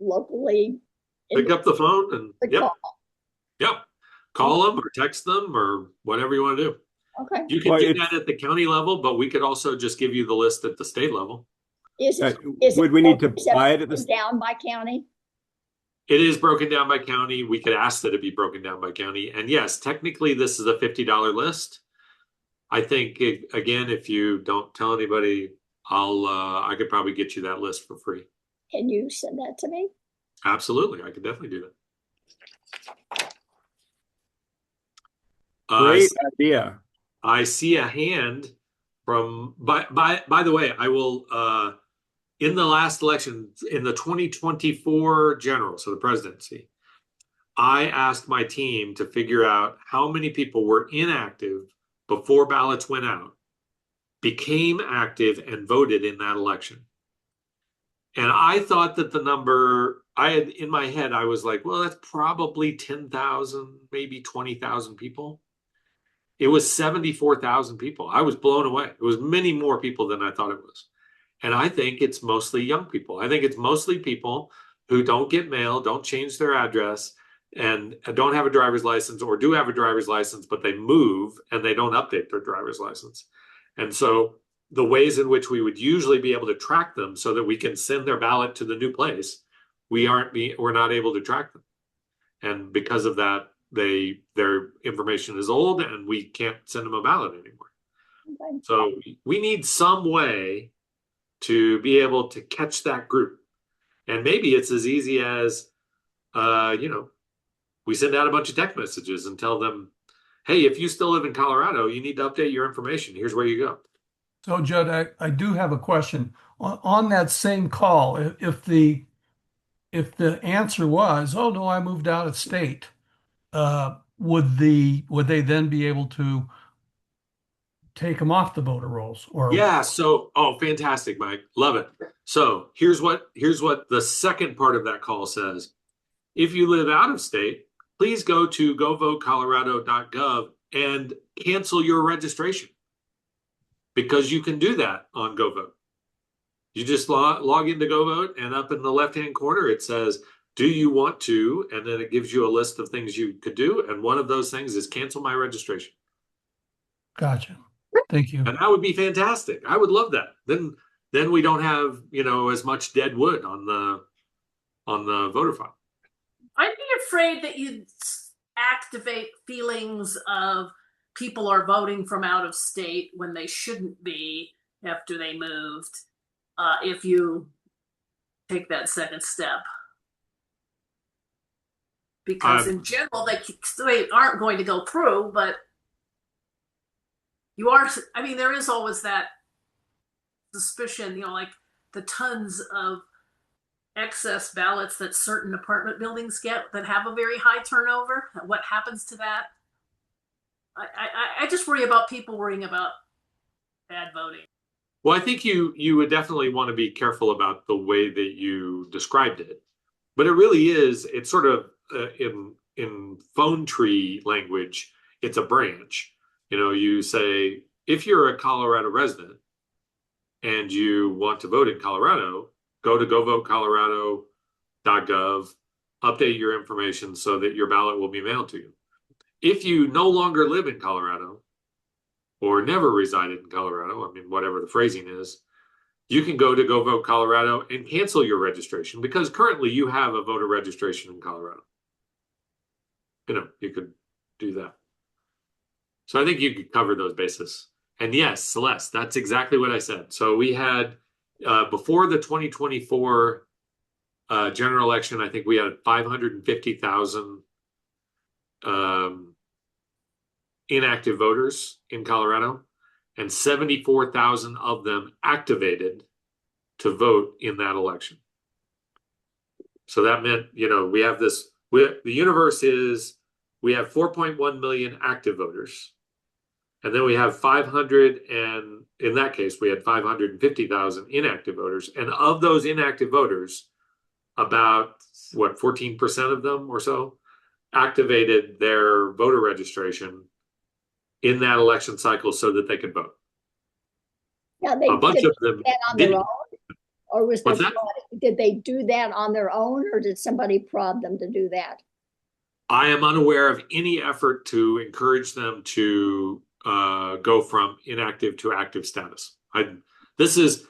S1: locally
S3: pick up the phone and call them or text them or whatever you want to do.
S1: Okay.
S3: You can do that at the county level, but we could also just give you the list at the state level.
S4: Would we need to buy it at the
S1: down by county?
S3: It is broken down by county. We could ask that it be broken down by county. And yes, technically this is a $50 list. I think again, if you don't tell anybody, I could probably get you that list for free.
S1: Can you send that to me?
S3: Absolutely. I could definitely do that.
S4: Great idea.
S3: I see a hand from, by the way, I will, in the last election, in the 2024 general, so the presidency, I asked my team to figure out how many people were inactive before ballots went out, became active, and voted in that election. And I thought that the number I had in my head, I was like, well, that's probably 10,000, maybe 20,000 people. It was 74,000 people. I was blown away. It was many more people than I thought it was. And I think it's mostly young people. I think it's mostly people who don't get mail, don't change their address, and don't have a driver's license, or do have a driver's license, but they move and they don't update their driver's license. And so the ways in which we would usually be able to track them so that we can send their ballot to the new place, we're not able to track them. And because of that, their information is old and we can't send them a ballot anymore. Okay. So we need some way to be able to catch that group. And maybe it's as easy as, we send out a bunch of text messages and tell them, hey, if you still live in Colorado, you need to update your information. Here's where you go.
S8: So Judd, I do have a question. On that same call, if the answer was, oh no, I moved out of state, would they then be able to take them off the voter rolls? Or
S3: yeah, so fantastic, Mike. Love it. So here's what the second part of that call says. If you live out of state, please go to govotecolorado.gov and cancel your registration, because you can do that on GoVote. You just log into GoVote, and up in the left-hand corner, it says, do you want to? And then it gives you a list of things you could do. And one of those things is cancel my registration.
S8: Gotcha. Thank you.
S3: And that would be fantastic. I would love that. Then we don't have, as much dead wood on the voter file.
S5: I'd be afraid that you'd activate feelings of people are voting from out of state when they shouldn't be after they moved, if you take that second step. Because in general, they aren't going to go through, but there is always that suspicion, like the tons of excess ballots that certain apartment buildings get that have a very high turnover. What happens to that? I just worry about people worrying about bad voting.
S3: Well, I think you would definitely want to be careful about the way that you described it. But it really is, it's sort of in phone tree language, it's a branch. You say, if you're a Colorado resident, and you want to vote in Colorado, go to govotecolorado.gov, update your information so that your ballot will be mailed to you. If you no longer live in Colorado or never resided in Colorado, I mean, whatever the phrasing is, you can go to Go Vote Colorado and cancel your registration because currently you have a voter registration in Colorado. You could do that. So I think you could cover those bases. And yes, Celeste, that's exactly what I said. So we had, before the 2024 general election, I think we had 550,000 inactive voters in Colorado, and 74,000 of them activated to vote in that election. So that meant, we have this, the universe is, we have 4.1 million active voters. And then we have 500, and in that case, we had 550,000 inactive voters. And of those inactive voters, about 14% of them or so activated their voter registration in that election cycle so that they could vote.
S1: Yeah,
S3: A bunch of them
S1: that on
S3: didn't.
S1: their own, or was
S3: What's
S1: there,
S3: that?
S1: did they do that on their own, or did somebody prod them to do that?
S3: I am unaware of any effort to encourage them to go from inactive to active status. This is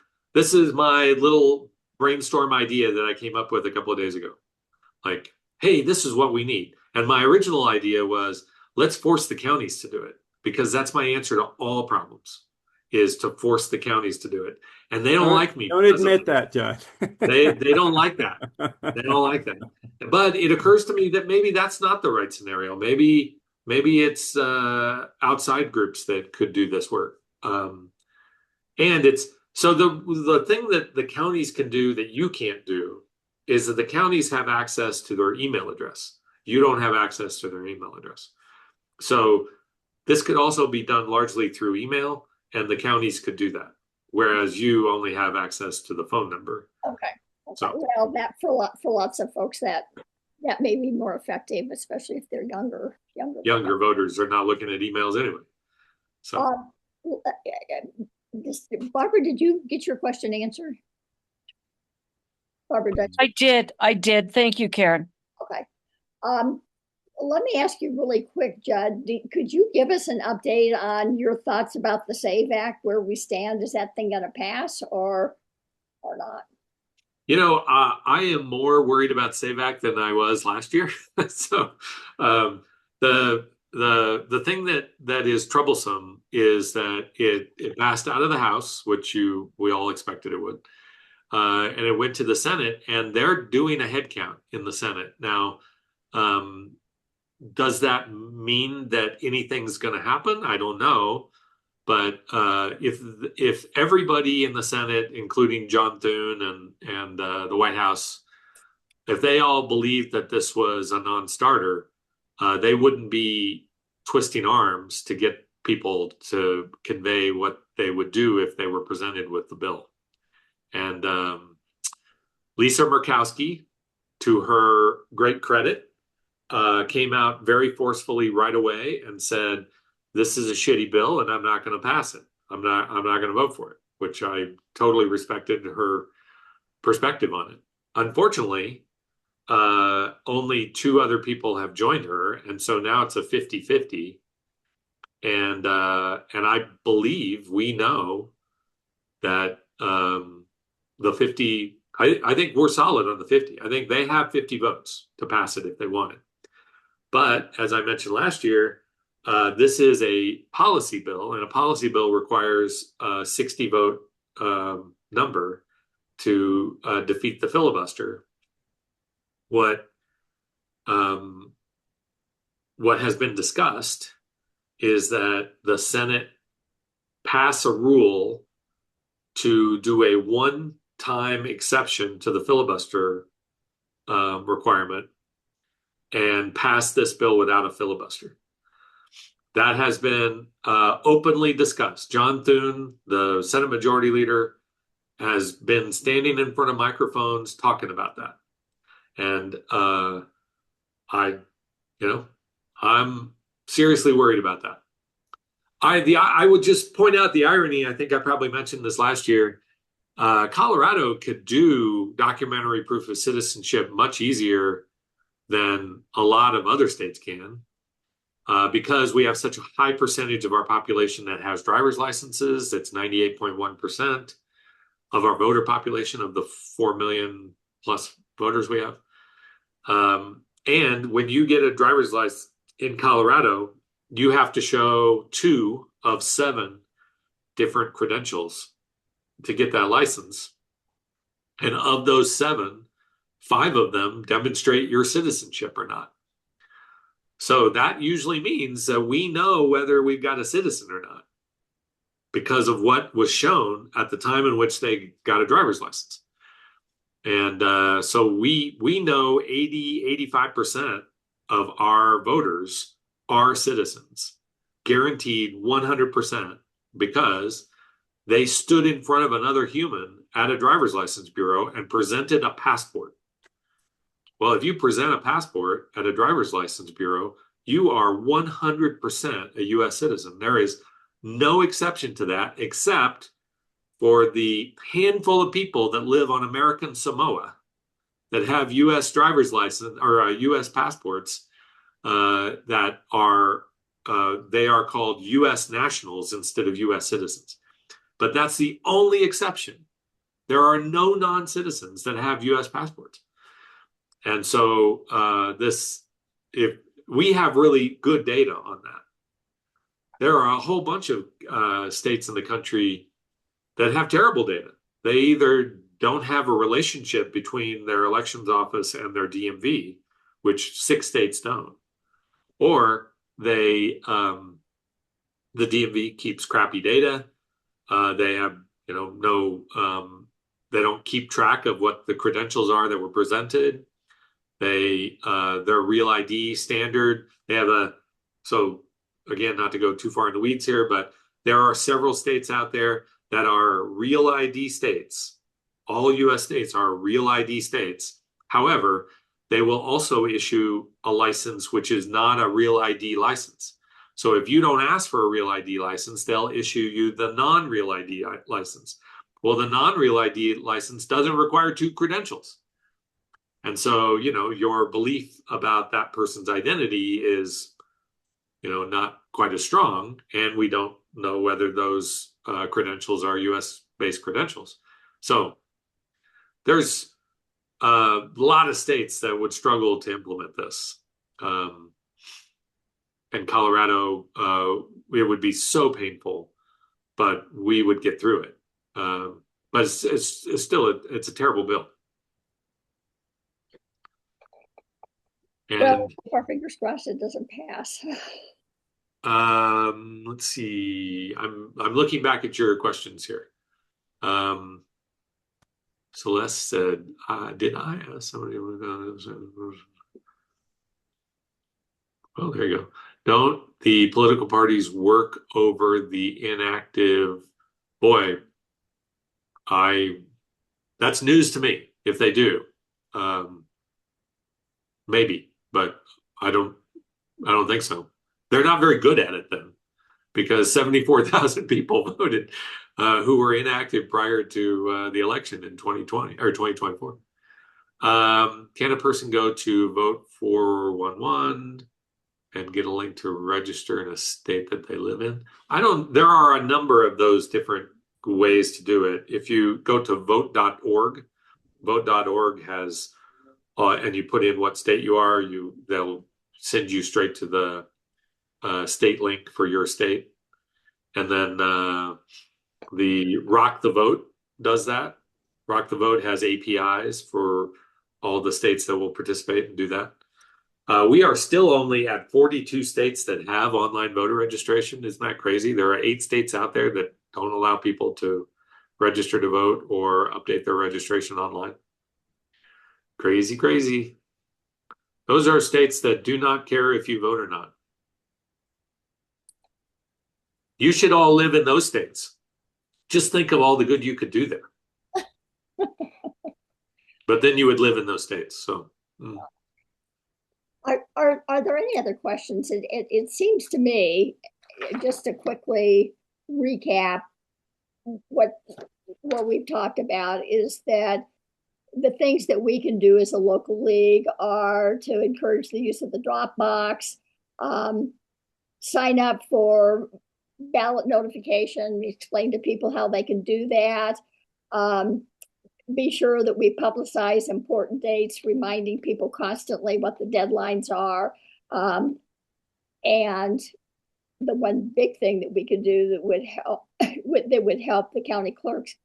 S3: my little brainstorm idea that I came up with a couple of days ago. Like, hey, this is what we need. And my original idea was, let's force the counties to do it, because that's my answer to all problems, is to force the counties to do it. And they don't like me.
S4: Don't admit that, Judd.
S3: They don't like that. They don't like that. But it occurs to me that maybe that's not the right scenario. Maybe it's outside groups that could do this work. And it's so the thing that the counties can do that you can't do is that the counties have access to their email address. You don't have access to their email address. So this could also be done largely through email, and the counties could do that, whereas you only have access to the phone number.
S1: Okay.
S3: So,
S1: well, that for lots of folks that may be more effective, especially if they're younger.
S3: Voters are not looking at emails anyway. So,
S1: Barbara, did you get your question answered? Barbara,
S9: I did. Thank you, Karen.
S1: Okay. Let me ask you really quick, Judd. Could you give us an update on your thoughts about the SAVE Act, where we stand? Is that thing going to pass or not?
S3: I am more worried about SAVE Act than I was last year. So, the thing that is troublesome is that it passed out of the House, which we all expected it would, and it went to the Senate, and they're doing a head count in the Senate now. Does that mean that anything's going to happen? I don't know. But if everybody in the Senate, including John Thune and the White House, if they all believed that this was a non-starter, they wouldn't be twisting arms to get people to convey what they would do if they were presented with the bill. And Lisa Murkowski, to her great credit, came out very forcefully right away and said, this is a shitty bill and I'm not going to pass it. I'm not going to vote for it, which I totally respected her perspective on it. Unfortunately, only 2 other people have joined her. And so now it's a 50-50. And I believe we know that the 50, I think we're solid on the 50. I think they have 50 votes to pass it if they want it. But as I mentioned last year, this is a policy bill, and a policy bill requires a 60 vote number to defeat the filibuster. What has been discussed is that the Senate pass a rule to do a one-time exception to the filibuster requirement and pass this bill without a filibuster. That has been openly discussed. John Thune, the Senate Majority Leader, has been standing in front of microphones talking about that. And I'm seriously worried about that. I would just point out the irony. I think I probably mentioned this last year. Colorado could do documentary proof of citizenship much easier than a lot of other states can, because we have such a high percentage of our population that has driver's licenses. It's 98.1% of our voter population, of the 4 million plus voters we have. And when you get a driver's license in Colorado, you have to show 2 of 7 different credentials to get that license. And of those 7, 5 of them demonstrate your citizenship or not. So that usually means that we know whether we've got a citizen or not because of what was shown at the time in which they got a driver's license. And so we know 85% of our voters are citizens, guaranteed 100%, because they stood in front of another human at a driver's license bureau and presented a passport. Well, if you present a passport at a driver's license bureau, you are 100% a U.S. citizen. There is no exception to that, except for the handful of people that live on American Samoa that have U.S. driver's license or U.S. passports that are they are called U.S. nationals instead of U.S. citizens. But that's the only exception. There are no non-citizens that have U.S. passports. And so if we have really good data on that. There are a whole bunch of states in the country that have terrible data. They either don't have a relationship between their elections office and their DMV, which 6 states don't, or the DMV keeps crappy data. They have, they don't keep track of what the credentials are that were presented. Their Real ID standard, so again, not to go too far in the weeds here, but there are several states out there that are Real ID states. All U.S. states are Real ID states. However, they will also issue a license which is not a Real ID license. So if you don't ask for a Real ID license, they'll issue you the non-Real ID license. Well, the non-Real ID license doesn't require 2 credentials. And so, your belief about that person's identity is, not quite as strong. And we don't know whether those credentials are US-based credentials. So there's a lot of states that would struggle to implement this. And Colorado, it would be so painful, but we would get through it. But it's still a terrible bill. And
S1: Well, keep our fingers crossed it doesn't pass.
S3: let's see. I'm looking back at your questions here. Celeste said, "Did I ask somebody?" Oh, there you go. Don't the political parties work over the inactive? Boy, that's news to me if they do. Maybe, but I don't think so. They're not very good at it then, because 74,000 people voted who were inactive prior to the election in 2020 or 2024. Can a person go to Vote 411 and get a link to register in a state that they live in? There are a number of those different ways to do it. If you go to vote.org, vote.org has, and you put in what state you are, they'll send you straight to the state link for your state. And then the Rock the Vote does that. Rock the Vote has APIs for all the states that will participate and do that. We are still only at 42 states that have online voter registration. Isn't that crazy? There are 8 states out there that don't allow people to register to vote or update their registration online. Crazy, crazy. Those are states that do not care if you vote or not. You should all live in those states. Just think of all the good you could do there. But then you would live in those states. So.
S1: Are there any other questions? It seems to me, just to quickly recap what we've talked about is that the things that we can do as a local league are to encourage the use of the Dropbox, sign up for ballot notification, explain to people how they can do that. Be sure that we publicize important dates, reminding people constantly what the deadlines are. And the one big thing that we could do that would help the county clerks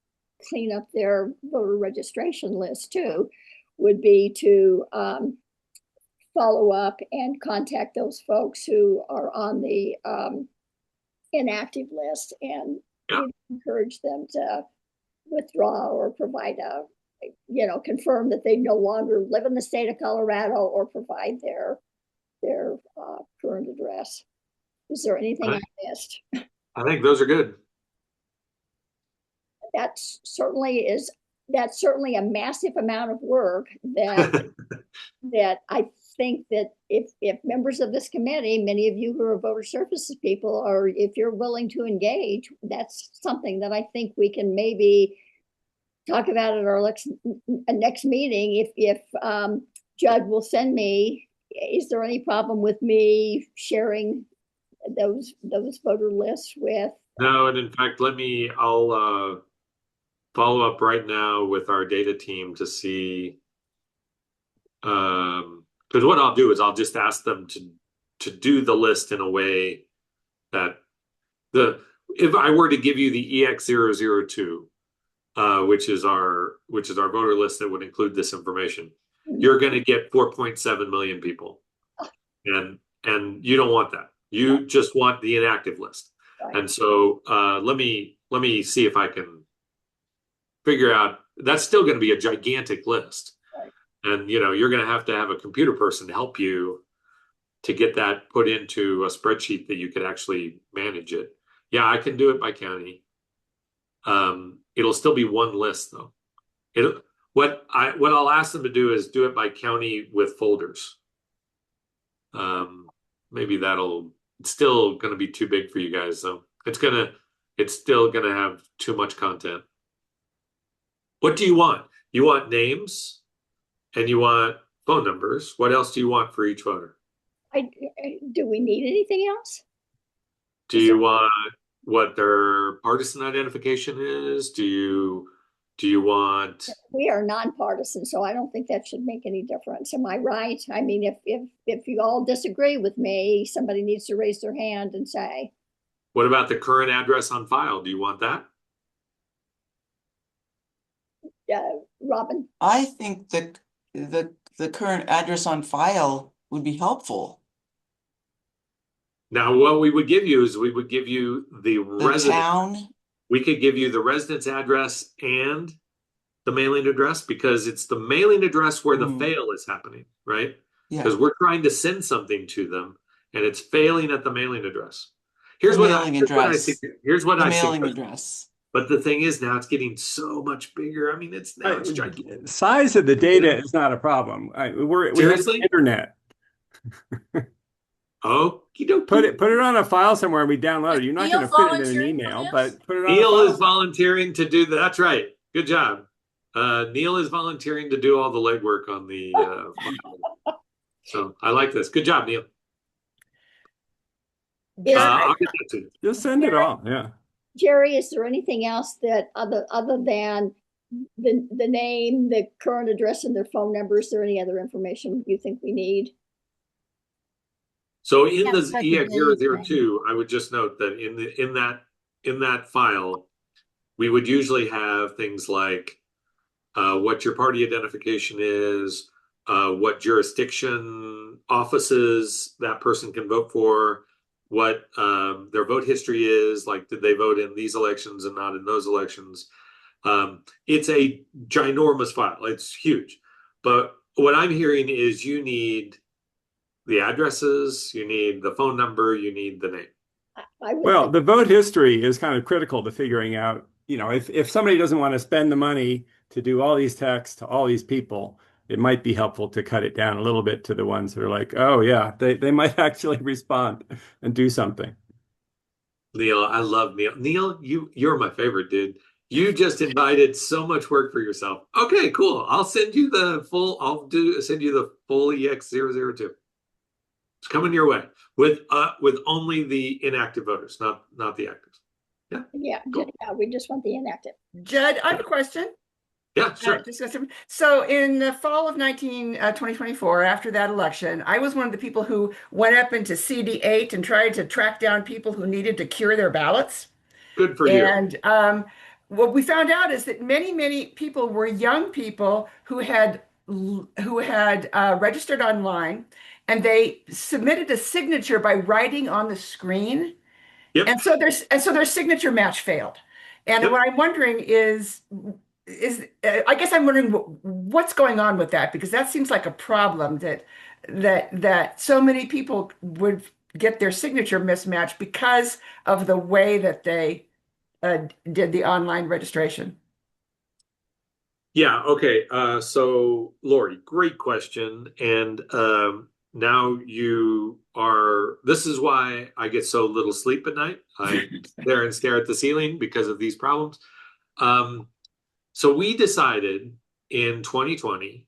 S1: clean up their voter registration list too, would be to follow up and contact those folks who are on the inactive list and encourage them to withdraw or provide confirm that they no longer live in the state of Colorado or provide their current address. Is there anything I missed?
S3: I think those are good.
S1: That's certainly a massive amount of work that that I think that if members of this committee, many of you who are voter services people, or if you're willing to engage, that's something that I think we can maybe talk about at our next meeting. If Judd will send me, is there any problem with me sharing those voter lists with?
S3: No, and in fact, I'll follow up right now with our data team to see, because what I'll do is I'll just ask them to do the list in a way that if I were to give you the EX002, which is our voter list that would include this information, you're going to get 4.7 million people, and you don't want that. You just want the inactive list.
S1: Right.
S3: And so let me see if I can figure out. That's still going to be a gigantic list.
S1: Right.
S3: And you're going to have a computer person to help you to get that put into a spreadsheet that you could actually manage it. Yeah, I can do it by county. It'll still be one list though. What I'll ask them to do is do it by county with folders. Maybe it's still going to be too big for you guys, though. It's still going to have too much content. What do you want? You want names and you want phone numbers. What else do you want for each voter?
S1: Do we need anything else?
S3: Do you want what their partisan identification is? Do you want?
S1: We are nonpartisan, so I don't think that should make any difference. Am I right? I mean, if you all disagree with me, somebody needs to raise their hand and say.
S3: What about the current address on file? Do you want that?
S1: Robin?
S6: I think that the current address on file would be helpful.
S3: Now, what we would give you is we would give you the resident
S6: town.
S3: We could give you the residence address and the mailing address, because it's the mailing address where the fail is happening, right?
S6: Yeah.
S3: Because we're trying to send something to them and it's failing at the mailing address. Here's what I think.
S6: Address.
S3: But the thing is, now it's getting so much bigger. I mean, it's gigantic.
S4: Size of the data is not a problem. We have
S3: Seriously?
S4: the internet.
S3: Oh,
S4: put it on a file somewhere and we download it. You're not going to fit it in an email, but put it on.
S3: Neil is volunteering to do that. That's right. Good job. Neil is volunteering to do all the legwork on the file. So I like this. Good job, Neil. I'll get that to you.
S4: Just send it all. Yeah.
S1: Jerry, is there anything else that other than the name, the current address, and their phone number? Is there any other information you think we need?
S3: So in the EX002, I would just note that in that file, we would usually have things like what your party identification is, what jurisdiction offices that person can vote for, what their vote history is, like did they vote in these elections and not in those elections. It's a ginormous file. It's huge. But what I'm hearing is you need the addresses, you need the phone number, you need the name.
S4: Well, the vote history is kind of critical to figuring out, if somebody doesn't want to spend the money to do all these texts to all these people, it might be helpful to cut it down a little bit to the ones that are like, oh yeah, they might actually respond and do something.
S3: Neil, I love Neil. Neil, you're my favorite, dude. You just invited so much work for yourself. Okay, cool. I'll send you the full. Send you the full EX002. It's coming your way with only the inactive voters, not the actives. Yeah.
S1: Yeah,
S3: Cool.
S1: yeah, we just want the inactive.
S10: Judd, I have a question.
S3: Yeah, sure.
S10: So in the fall of 2024, after that election, I was one of the people who went up into CD8 and tried to track down people who needed to cure their ballots.
S3: Good for you.
S10: And what we found out is that many people were young people who had registered online, and they submitted a signature by writing on the screen.
S3: Yep.
S10: And so their signature match failed. And
S3: Yep.
S10: what I'm wondering is I guess I'm wondering what's going on with that, because that seems like a problem that so many people would get their signature mismatched because of the way that they did the online registration.
S3: Yeah, okay. So Lori, great question. And now this is why I get so little sleep at night. I sit there and stare at the ceiling because of these problems. So we decided in 2020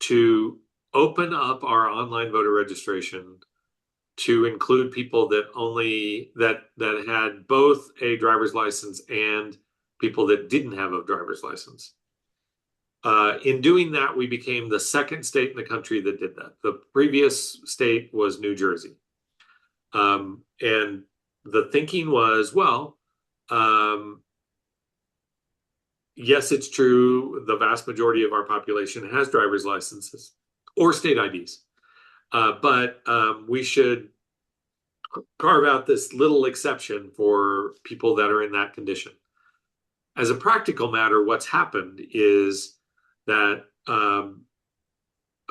S3: to open up our online voter registration to include people that had both a driver's license and people that didn't have a driver's license. In doing that, we became the second state in the country that did that. The previous state was New Jersey. And the thinking was, well, yes, it's true. The vast majority of our population has driver's licenses or state IDs. But we should carve out this little exception for people that are in that condition. As a practical matter, what's happened is that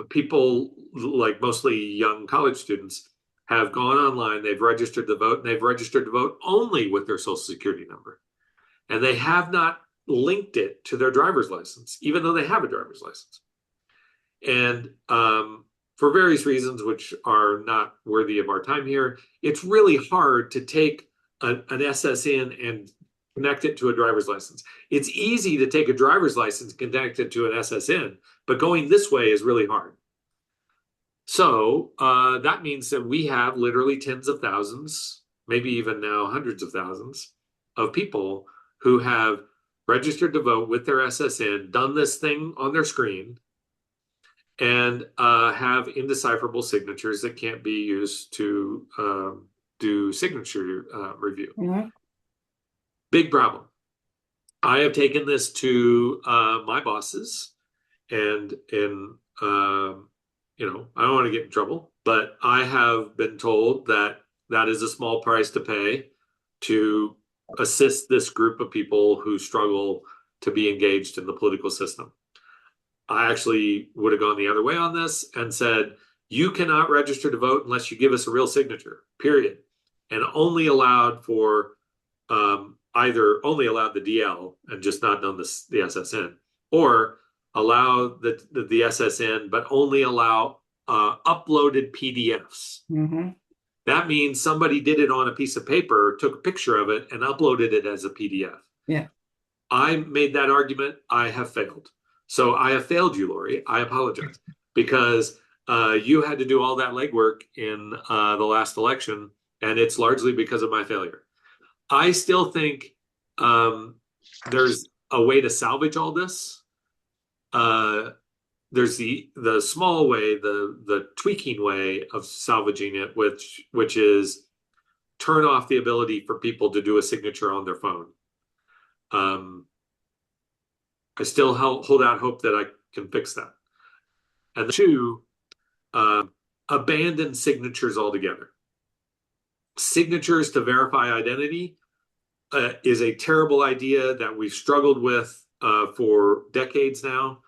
S3: people, like mostly young college students, have gone online, they've registered to vote, and they've registered to vote only with their social security number. And they have not linked it to their driver's license, even though they have a driver's license. And for various reasons, which are not worthy of our time here, it's really hard to take an SSN and connect it to a driver's license. It's easy to take a driver's license, connect it to an SSN, but going this way is really hard. So that means that we have literally tens of thousands, maybe even now hundreds of thousands of people who have registered to vote with their SSN, done this thing on their screen, and have indecipherable signatures that can't be used to do signature review.
S10: Mm-hmm.
S3: Big problem. I have taken this to my bosses, and I don't want to get in trouble, but I have been told that that is a small price to pay to assist this group of people who struggle to be engaged in the political system. I actually would have gone the other way on this and said, you cannot register to vote unless you give us a real signature, period. And only allowed for either only allowed the DL and just not done the SSN, or allow the SSN, but only allow uploaded PDFs.
S10: Mm-hmm.
S3: That means somebody did it on a piece of paper, took a picture of it, and uploaded it as a PDF.
S10: Yeah.
S3: I made that argument. I have failed. So I have failed you, Lori. I apologize, because you had to do all that legwork in the last election, and it's largely because of my failure. I still think there's a way to salvage all this. There's the small way, the tweaking way of salvaging it, which is turn off the ability for people to do a signature on their phone. I still hold out hope that I can fix that. And two, abandon signatures altogether. Signatures to verify identity is a terrible idea that we've struggled with for decades now.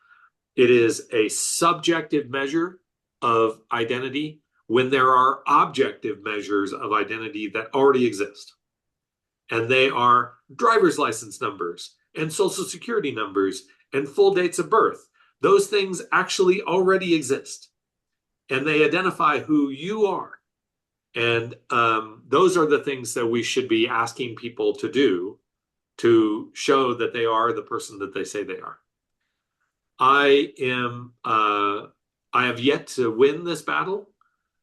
S3: It is a subjective measure of identity when there are objective measures of identity that already exist. And they are driver's license numbers and social security numbers and full dates of birth. Those things actually already exist. And they identify who you are. And those are the things that we should be asking people to do to show that they are the person that they say they are. I have yet to win this battle,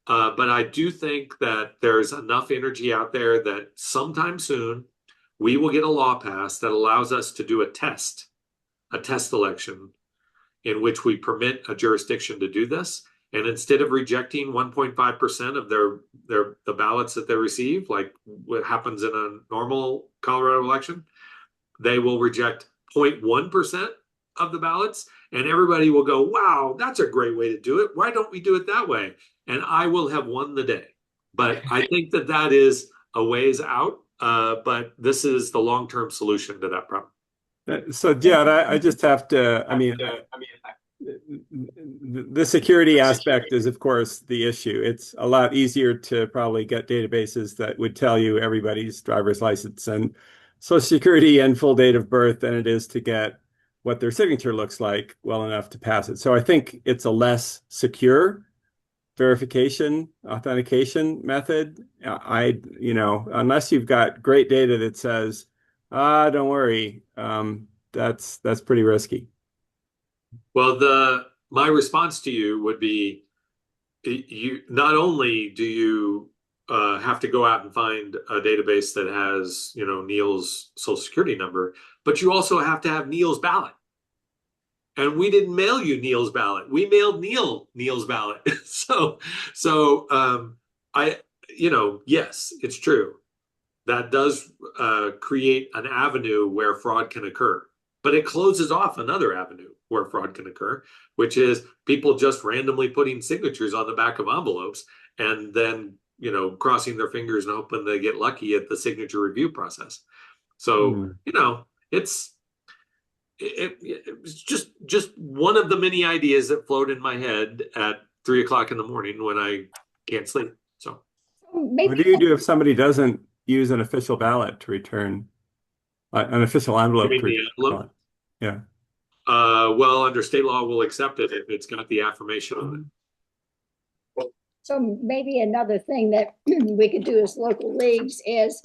S3: but I do think that there's enough energy out there that sometime soon we will get a law passed that allows us to do a test election in which we permit a jurisdiction to do this. And instead of rejecting 1.5% of the ballots that they receive, like what happens in a normal Colorado election, they will reject 0.1% of the ballots, and everybody will go, wow, that's a great way to do it. Why don't we do it that way? And I will have won the day. But I think that is a ways out. But this is the long-term solution to that problem.
S4: So, Jed, I just have to, the security aspect is, of course, the issue. It's a lot easier to probably get databases that would tell you everybody's driver's license and Social Security and full date of birth than it is to get what their signature looks like well enough to pass it. So I think it's a less secure verification, authentication method. Unless you've got great data that says, don't worry, that's pretty risky.
S3: Well, my response to you would be, you not only do you have to go out and find a database that has, Neil's Social Security number, but you also have to have Neil's ballot. And we didn't mail you Neil's ballot. We mailed Neil's ballot. Yes, it's true. That does create an avenue where fraud can occur, but it closes off another avenue where fraud can occur, which is people just randomly putting signatures on the back of envelopes and then, crossing their fingers and hoping they get lucky at the signature review process. So, it's just one of the many ideas that float in my head at 3 o'clock in the morning when I can't sleep. So
S1: Maybe
S4: what do you do if somebody doesn't use an official ballot to return an official envelope?
S3: You mean the envelope?
S4: Yeah.
S3: Well, under state law, we'll accept it if it's got the affirmation on it.
S1: So maybe another thing that we could do as local leagues is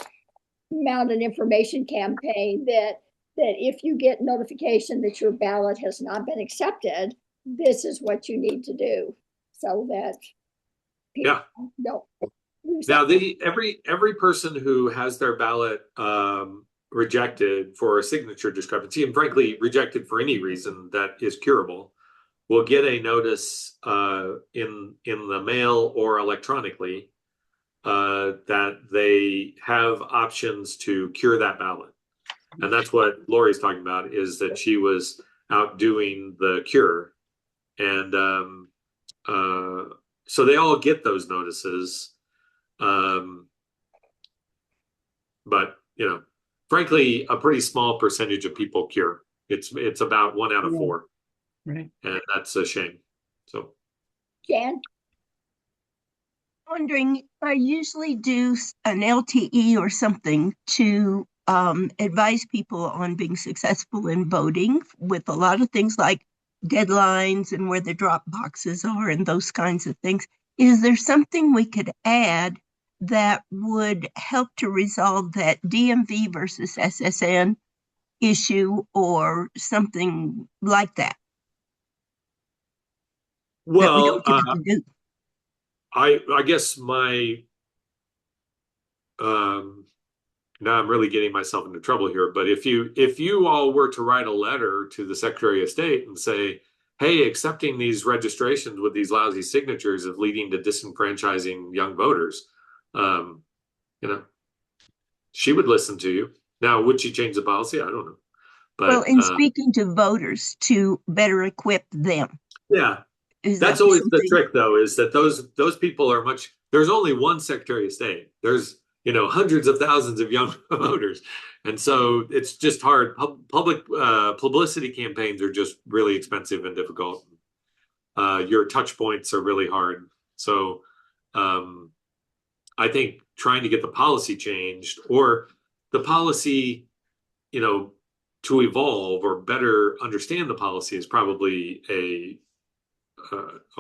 S1: mount an information campaign that if you get notification that your ballot has not been accepted, this is what you need to do so that people don't lose
S3: Now,
S1: that.
S3: every person who has their ballot rejected for a signature discrepancy, and frankly rejected for any reason that is curable, will get a notice in the mail or electronically that they have options to cure that ballot. And that's what Lori's talking about, is that she was out doing the cure. And so they all get those notices. But, frankly, a pretty small percentage of people cure. It's about 1 out of 4.
S10: Right.
S3: And that's a shame. So,
S1: Jan?
S11: Wondering, I usually do an LTE or something to advise people on being successful in voting, with a lot of things like deadlines and where the drop boxes are and those kinds of things. Is there something we could add that would help to resolve that DMV versus SSN issue or something like that?
S3: well,
S11: That we don't typically do?
S3: I guess my now I'm really getting myself into trouble here, but if you all were to write a letter to the Secretary of State and say, hey, accepting these registrations with these lousy signatures is leading to disenfranchising young voters, she would listen to you. Now, would she change the policy? I don't know. But
S11: Well, in speaking to voters to better equip them.
S3: yeah,
S11: Is
S3: that's
S11: that
S3: always the
S11: something-
S3: trick, though, is that those people are there's only one Secretary of State. There's hundreds of thousands of young voters, and so it's just hard. Public publicity campaigns are just really expensive and difficult. Your touch points are really hard. So I think trying to get the policy changed, or the policy, to evolve or better understand the policy, is probably a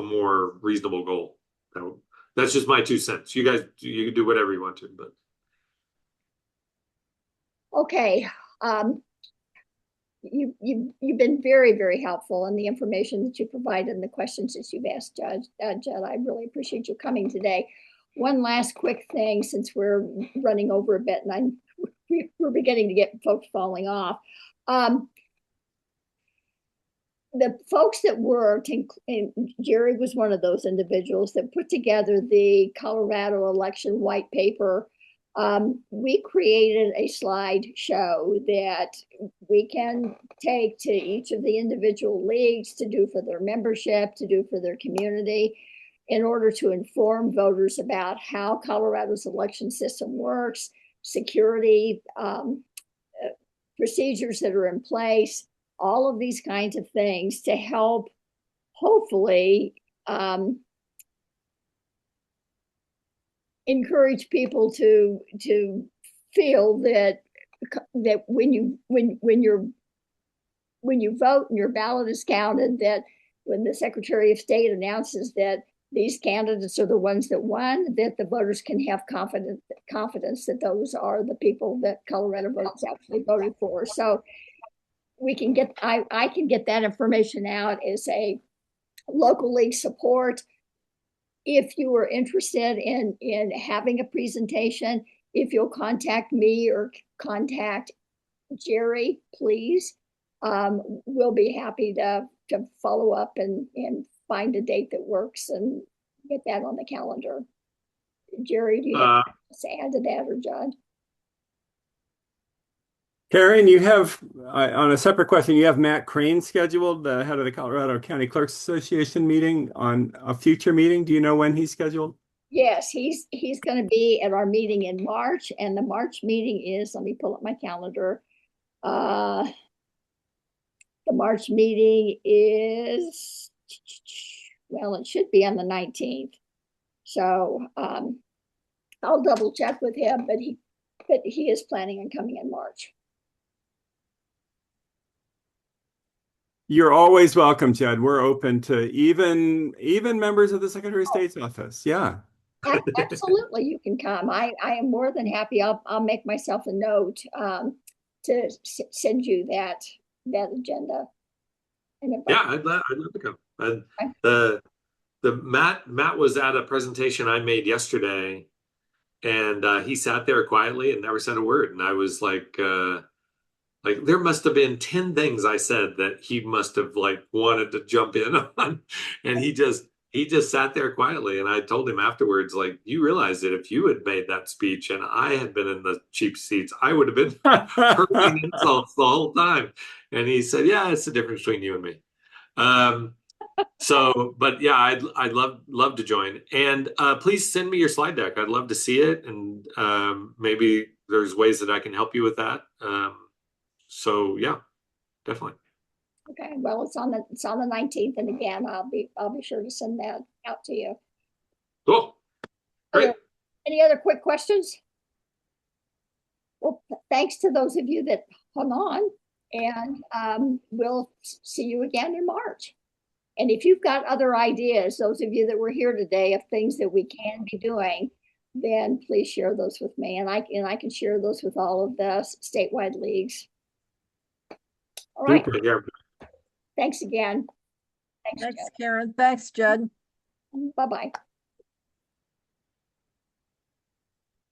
S3: more reasonable goal. That's just my 2 cents. You guys, you can do whatever you want to, but.
S1: Okay. You've been very, very helpful in the information that you provided and the questions that you've asked, Judd. I really appreciate you coming today. One last quick thing, since we're running over a bit and we're beginning to get folks falling off. The folks that worked, and Jerry was one of those individuals that put together the Colorado election white paper. We created a slideshow that we can take to each of the individual leagues to do for their membership, to do for their community, in order to inform voters about how Colorado's election system works, security, procedures that are in place, all of these kinds of things to help, hopefully, encourage people to feel that when you vote and your ballot is counted, that when the Secretary of State announces that these candidates are the ones that won, that the voters can have confidence that those are the people that Colorado voters actually voted for. So we can get, I can get that information out as a local league support. If you are interested in having a presentation, if you'll contact me or contact Jerry, please, we'll be happy to follow up and find a date that works and get that on the calendar. Jerry, do you have to add to that, or Judd?
S4: Karen, you have, on a separate question, you have Matt Crane scheduled, the head of the Colorado County Clerks Association meeting, on a future meeting. Do you know when he's scheduled?
S1: Yes, he's going to be at our meeting in March, and the March meeting is, let me pull up my calendar. The March meeting is, well, it should be on the 19th. So I'll double check with him, but he is planning on coming in March.
S4: You're always welcome, Judd. We're open to even members of the Secretary of State's office. Yeah.
S1: Absolutely, you can come. I am more than happy. I'll make myself a note to send you that agenda.
S3: Yeah, I'd love to come. The Matt was at a presentation I made yesterday, and he sat there quietly and never said a word. And I was like there must have been 10 things I said that he must have wanted to jump in on, and he just sat there quietly. And I told him afterwards, you realize that if you had made that speech and I had been in the cheap seats, I would have been hurling insults the whole time. And he said, "Yeah, it's the difference between you and me." But yeah, I'd love to join. And please send me your slide deck. I'd love to see it, and maybe there's ways that I can help you with that. So yeah, definitely.
S1: Okay, well, it's on the 19th, and again, I'll be sure to send that out to you.
S3: Cool. Great.
S1: Any other quick questions? Well, thanks to those of you that hung on, and we'll see you again in March. And if you've got other ideas, those of you that were here today, of things that we can be doing, then please share those with me, and I can share those with all of the statewide leagues. All right.
S3: Super, yeah.
S1: Thanks again.
S9: Thanks, Karen. Thanks, Judd.
S1: Bye-bye.